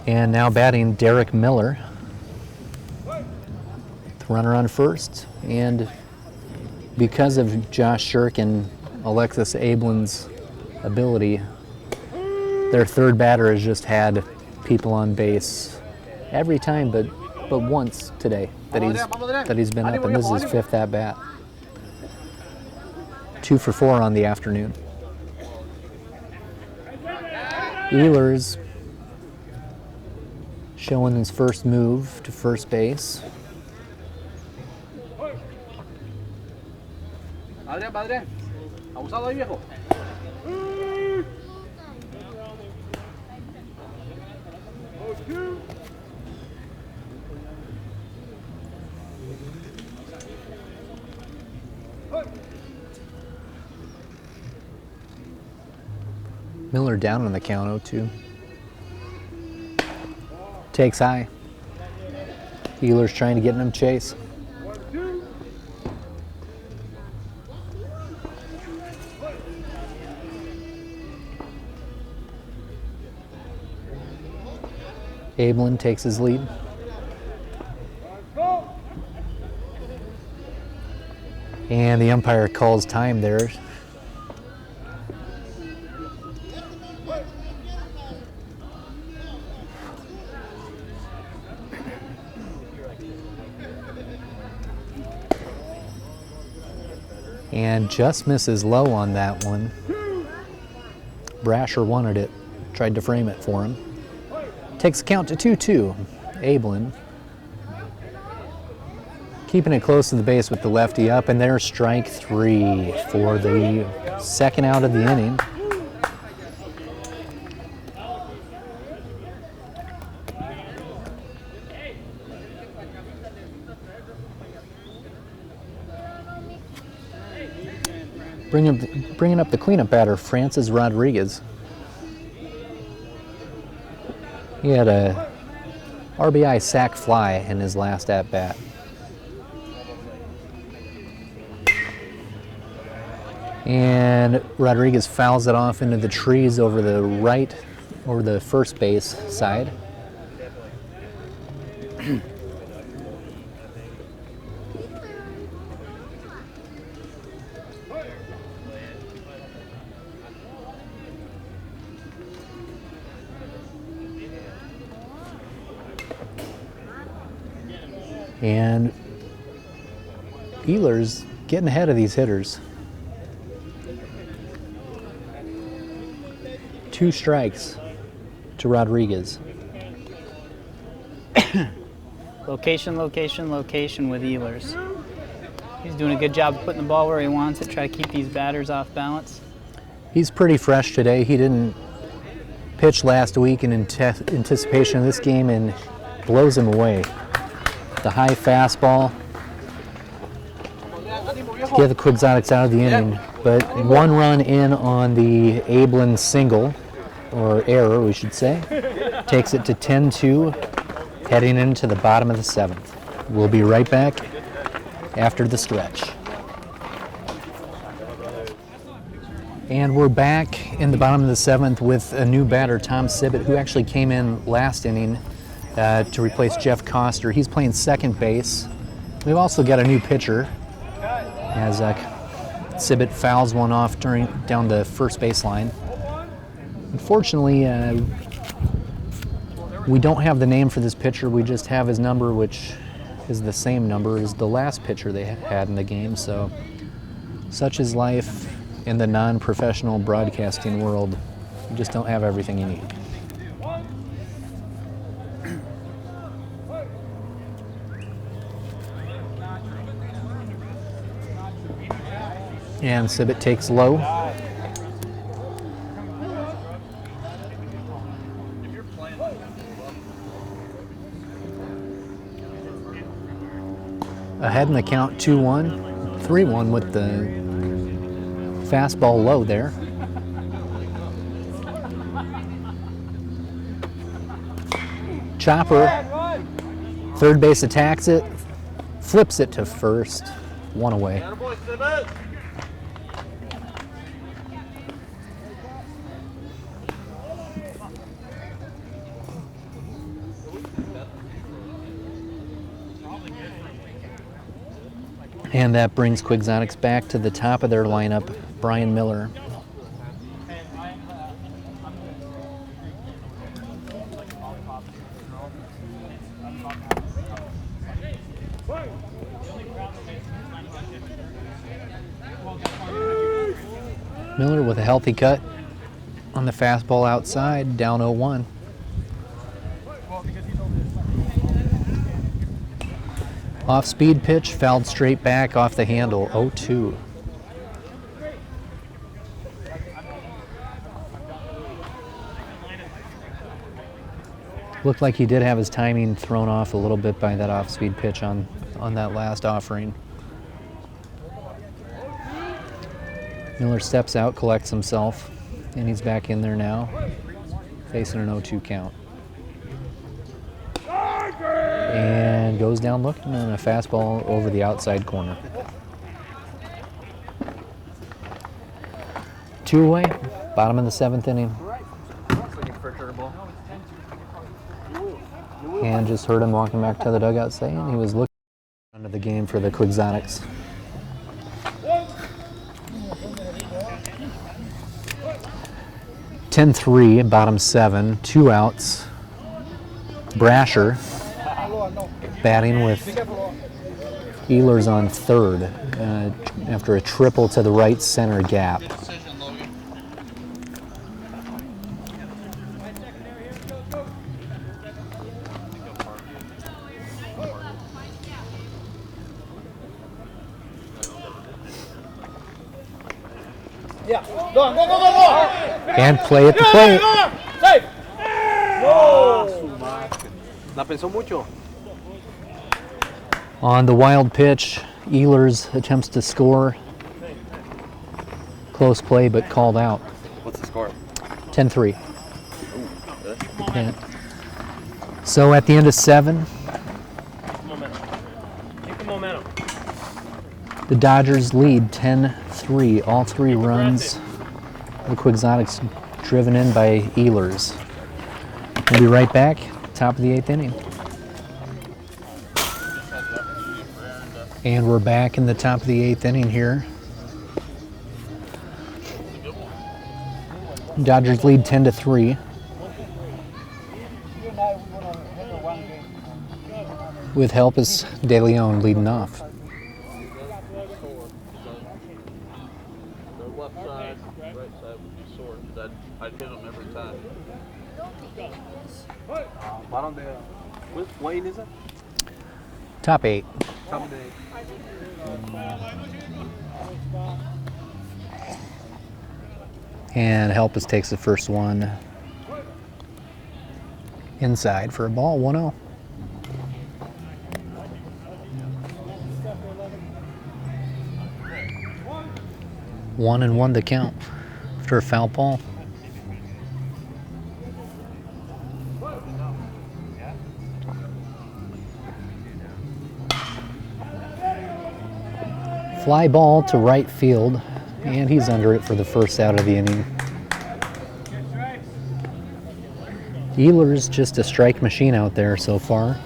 And now batting Derek Miller. The runner on first. And because of Josh Shirk and Alexis Ablin's ability, their third batter has just had people on base every time but once today that he's been up, and this is his 5th at bat. 2 for 4 on the afternoon. Ehlers showing his first move to first base. Miller down on the count, 0-2. Takes high. Ehlers trying to get in him chase. Ablin takes his lead. And the umpire calls time there. And just misses low on that one. Brasher wanted it, tried to frame it for him. Takes the count to 2-2. Ablin Keeping it close to the base with the lefty up, and there's strike 3 for the second out of the inning. Bringing up the cleanup batter, Francis Rodriguez. He had a RBI sac fly in his last at-bat. And Rodriguez fouls it off into the trees over the first base side. And Ayers getting ahead of these hitters. 2 strikes to Rodriguez. Location, location, location with Ayers. He's doing a good job of putting the ball where he wants it, try to keep these batters off balance. He's pretty fresh today. He didn't pitch last week in anticipation of this game and blows him away. The high fastball to get the Quixotics out of the inning, but 1 run in on the Ablin single, or error we should say, takes it to 10-2, heading into the bottom of the 7th. We'll be right back after the stretch. And we're back in the bottom of the 7th with a new batter, Tom Sibbett, who actually came in last inning to replace Jeff Coster. He's playing second base. We've also got a new pitcher as Sibbett fouls one off down the first baseline. Unfortunately, we don't have the name for this pitcher. We just have his number, which is the same number as the last pitcher they had in the game. So, such is life in the non-professional broadcasting world. You just don't have everything you need. And Sibbett takes low. Ahead in the count 2-1, 3-1 with the fastball low there. Chopper, third base attacks it, flips it to first, 1 away. And that brings Quixotics back to the top of their lineup, Brian Miller. Miller with a healthy cut on the fastball outside, down 0-1. Off-speed pitch, fouled straight back off the handle, 0-2. Looked like he did have his timing thrown off a little bit by that off-speed pitch on that last offering. Miller steps out, collects himself, and he's back in there now, facing an 0-2 count. And goes down looking on a fastball over the outside corner. 2 away, bottom of the 7th inning. And just heard him walking back to the dugout saying he was looking into the game for the Quixotics. (10-3), bottom 7, 2 outs. Brasher batting with Ayers on third after a triple to the right center gap. And play at the plate. La pensó mucho. On the wild pitch, Ehlers attempts to score. Close play, but called out. What's the score? 10-3. Yeah. So at the end of 7, Keep the momentum. the Dodgers lead 10-3. All 3 runs. The Quixotics driven in by Ehlers. We'll be right back. Top of the 8th inning. And we're back in the top of the 8th inning here. Dodgers lead 10-3. With Helpus De Leon leading off. Their left side, right side would be sore because I'd hit them every time. Bottom there. What lane is it? Top 8. Top of the 8. And Helpus takes the first one inside for a ball, 1-0. One and one to count after a foul ball. Fly ball to right field, and he's under it for the first out of the inning. Ehlers just a strike machine out there so far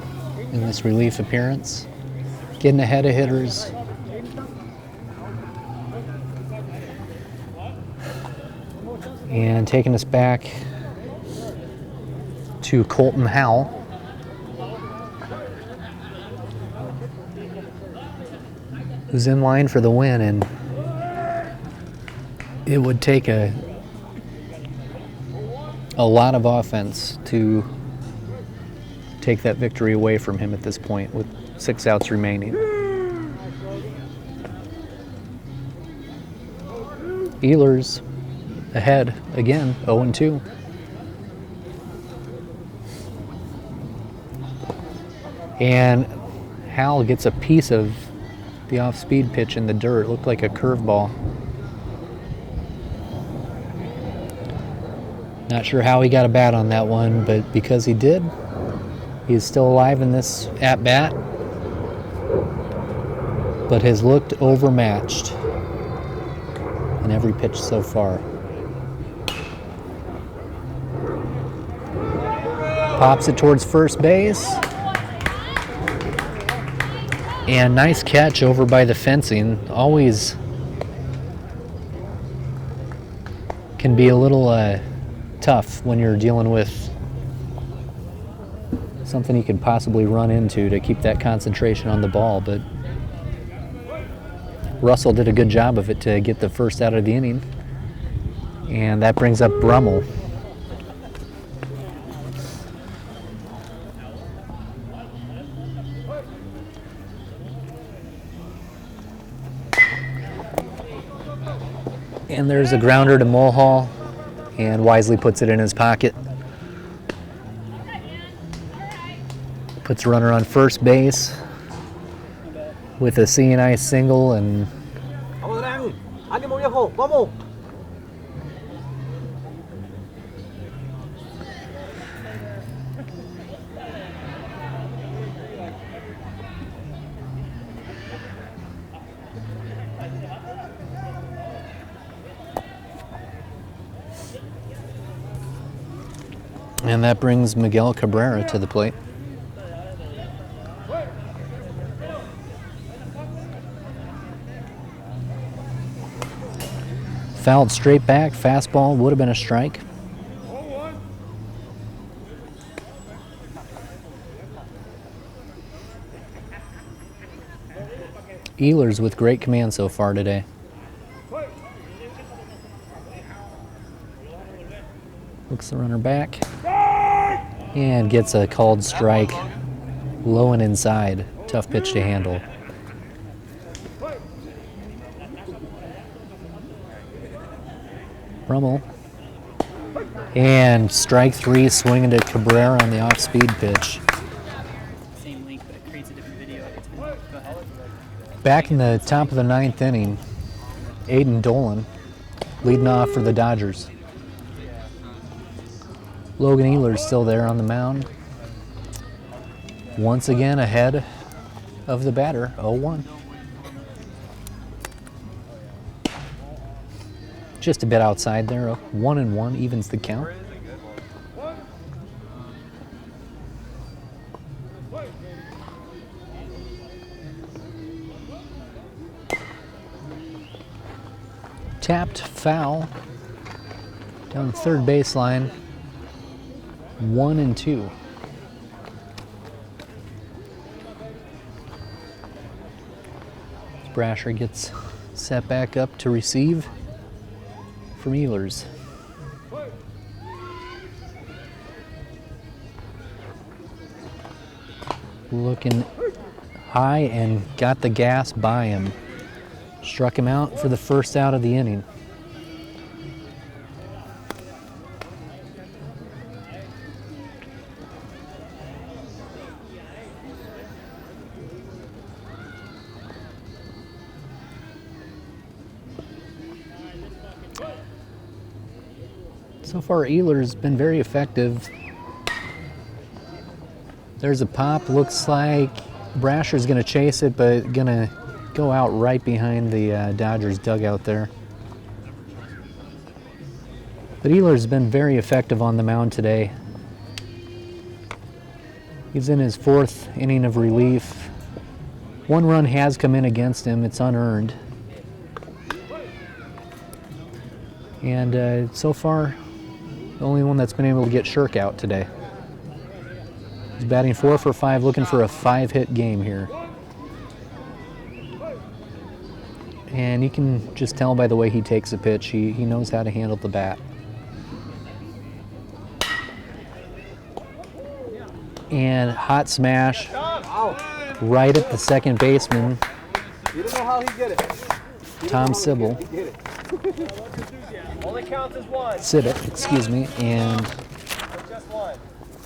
in this relief appearance. Getting ahead of hitters. And taking us back to Colton Howell. Who's in line for the win, and it would take a lot of offense to take that victory away from him at this point with 6 outs remaining. Ehlers ahead again, 0-2. And Hal gets a piece of the off-speed pitch in the dirt. It looked like a curveball. Not sure how he got a bat on that one, but because he did, he's still alive in this at-bat, but has looked overmatched in every pitch so far. Pops it towards first base. And nice catch over by the fencing. Always can be a little tough when you're dealing with something you could possibly run into to keep that concentration on the ball, but Russell did a good job of it to get the first out of the inning. And that brings up Brummel. And there's a grounder to Mulhall, and wisely puts it in his pocket. Puts a runner on first base with a C&I single, and that brings Miguel Cabrera to the plate. Fouled straight back, fastball, would have been a strike. Ehlers with great command so far today. Looks the runner back and gets a called strike low and inside. Tough pitch to handle. Rummel. And strike 3, swinging to Cabrera on the off-speed pitch. Same link, but it creates a different video every time. Go ahead. Back in the top of the 9th inning, Aiden Dolan leading off for the Dodgers. Logan Ehlers still there on the mound. Once again ahead of the batter, 0-1. Just a bit outside there, 1-1 evens the count. Tapped foul down the third baseline, 1-2. Brasher gets set back up to receive from Ehlers. Looking high and got the gas by him. Struck him out for the first out of the inning. So far, Ehlers been very effective. There's a pop. Looks like Brasher's going to chase it, but going to go out right behind the Dodgers dugout there. But Ehlers been very effective on the mound today. He's in his 4th inning of relief. 1 run has come in against him. It's unearned. And so far, the only one that's been able to get Shirk out today. He's batting 4 for 5, looking for a 5-hit game here. And you can just tell by the way he takes a pitch, he knows how to handle the bat. And hot smash right at the second baseman, You don't know how he get it. Tom Sybil. Only counts as one. Sibbett, excuse me, and Just one.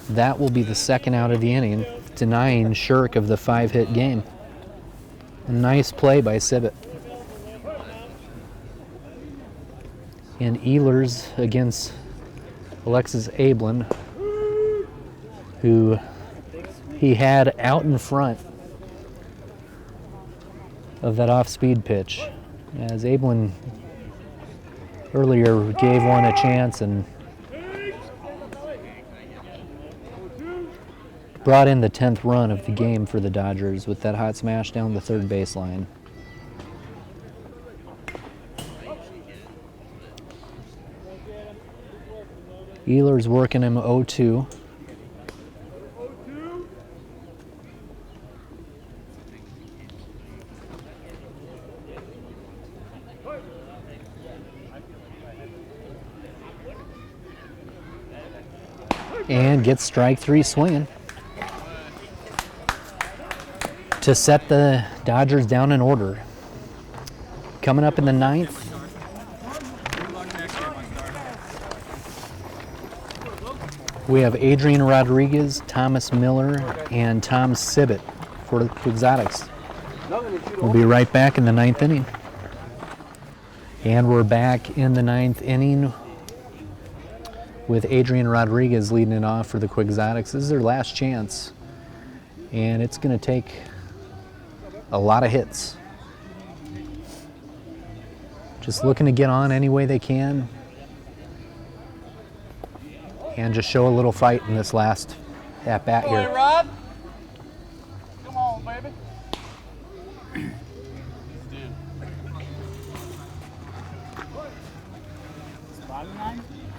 that will be the second out of the inning, denying Shirk of the 5-hit game. A nice play by Sibbett. And Ehlers against Alexis Ablin, who he had out in front of that off-speed pitch. As Ablin earlier gave one a chance and brought in the 10th run of the game for the Dodgers with that hot smash down the third baseline. Ehlers working him 0-2. And gets strike 3 swinging to set the Dodgers down in order. Coming up in the 9th, we have Adrian Rodriguez, Thomas Miller, and Tom Sibbett for the Quixotics. We'll be right back in the 9th inning. And we're back in the 9th inning with Adrian Rodriguez leading it off for the Quixotics. This is their last chance, and it's going to take a lot of hits. Just looking to get on any way they can and just show a little fight in this last at-bat here. Come on, Rob. Come on, baby.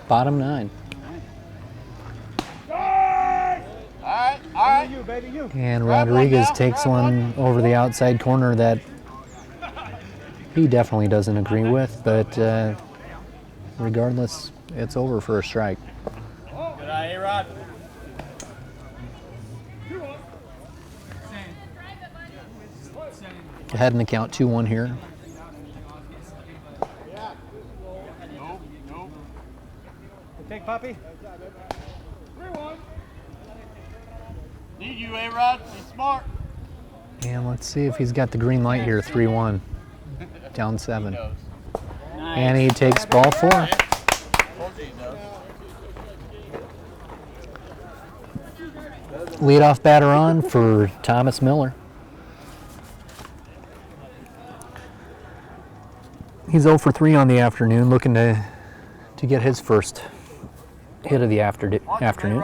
Bottom 9. All right, you, baby, you. And Rodriguez takes one over the outside corner that he definitely doesn't agree with, but regardless, it's over for a strike. Good eye, A-Rod. Ahead in the count, 2-1 here. Take Poppy. Need you, A-Rod. Be smart. And let's see if he's got the green light here. 3-1. Down 7. And he takes ball 4. Leadoff batter on for Thomas Miller. He's 0 for 3 on the afternoon, looking to get his first hit of the afternoon.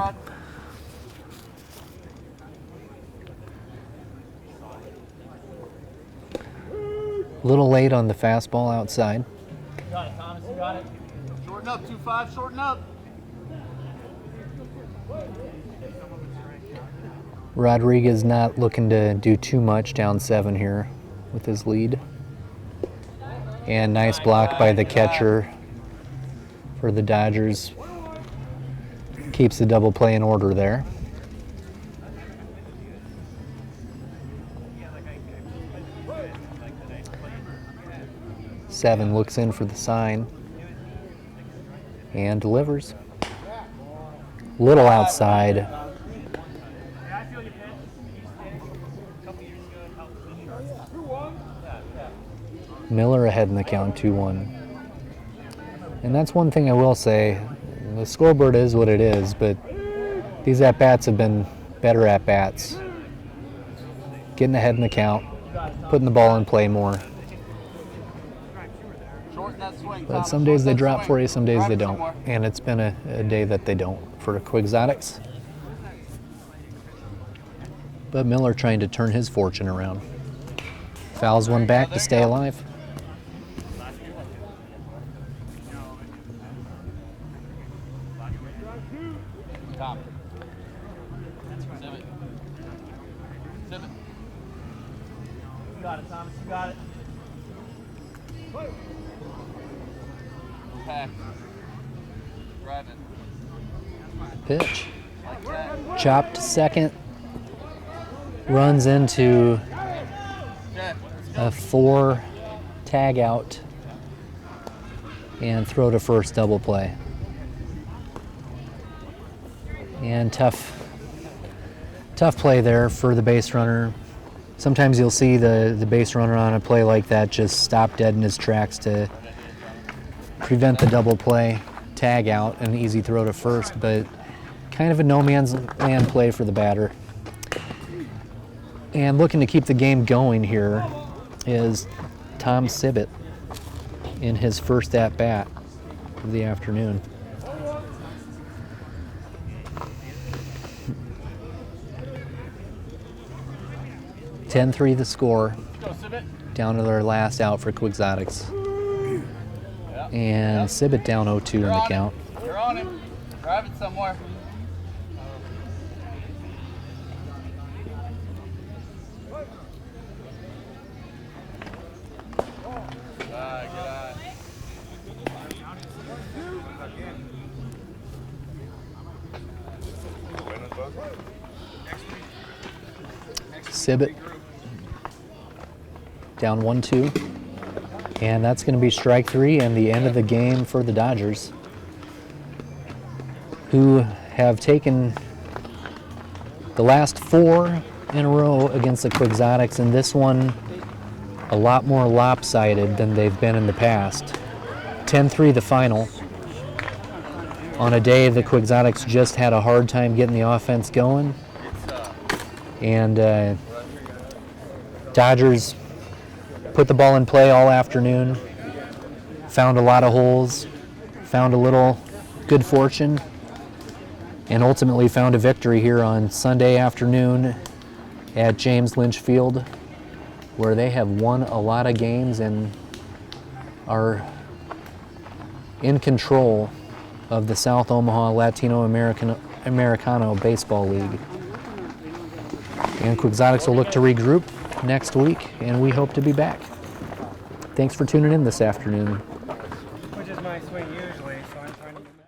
A little late on the fastball outside. You got it, Thomas. You got it. Shorten up, 2-5. Shorten up. Rodriguez not looking to do too much, down 7 here with his lead. And nice block by the catcher for the Dodgers. Keeps the double play in order there. Seven looks in for the sign and delivers. Little outside. Miller ahead in the count, 2-1. And that's one thing I will say. The scoreboard is what it is, but these at-bats have been better at-bats. Getting ahead in the count, putting the ball in play more. But some days they drop for you, some days they don't. And it's been a day that they don't for the Quixotics. But Miller trying to turn his fortune around. Fouls one back to stay alive. You got it, Thomas. You got it. Okay. Driving. Pitch. Chopped second. Runs into a 4 tag out and throw to first, double play. And tough play there for the base runner. Sometimes you'll see the base runner on a play like that just stop dead in his tracks to prevent the double play, tag out, an easy throw to first, but kind of a no man's land play for the batter. And looking to keep the game going here is Tom Sibbett in his first at-bat of the afternoon. (10-3) the score. Down to their last out for Quixotics. And Sibbett down 0-2 in the count. You're on him. Drive it somewhere. Sibbett down 1-2. And that's going to be strike 3 and the end of the game for the Dodgers, who have taken the last 4 in a row against the Quixotics, and this one a lot more lopsided than they've been in the past. 10-3 the final. On a day the Quixotics just had a hard time getting the offense going. And Dodgers put the ball in play all afternoon, found a lot of holes, found a little good fortune, and ultimately found a victory here on Sunday afternoon at James Lynch Field, where they have won a lot of games and are in control of the South Omaha Latino Americano Baseball League. And Quixotics will look to regroup next week, and we hope to be back. Thanks for tuning in this afternoon.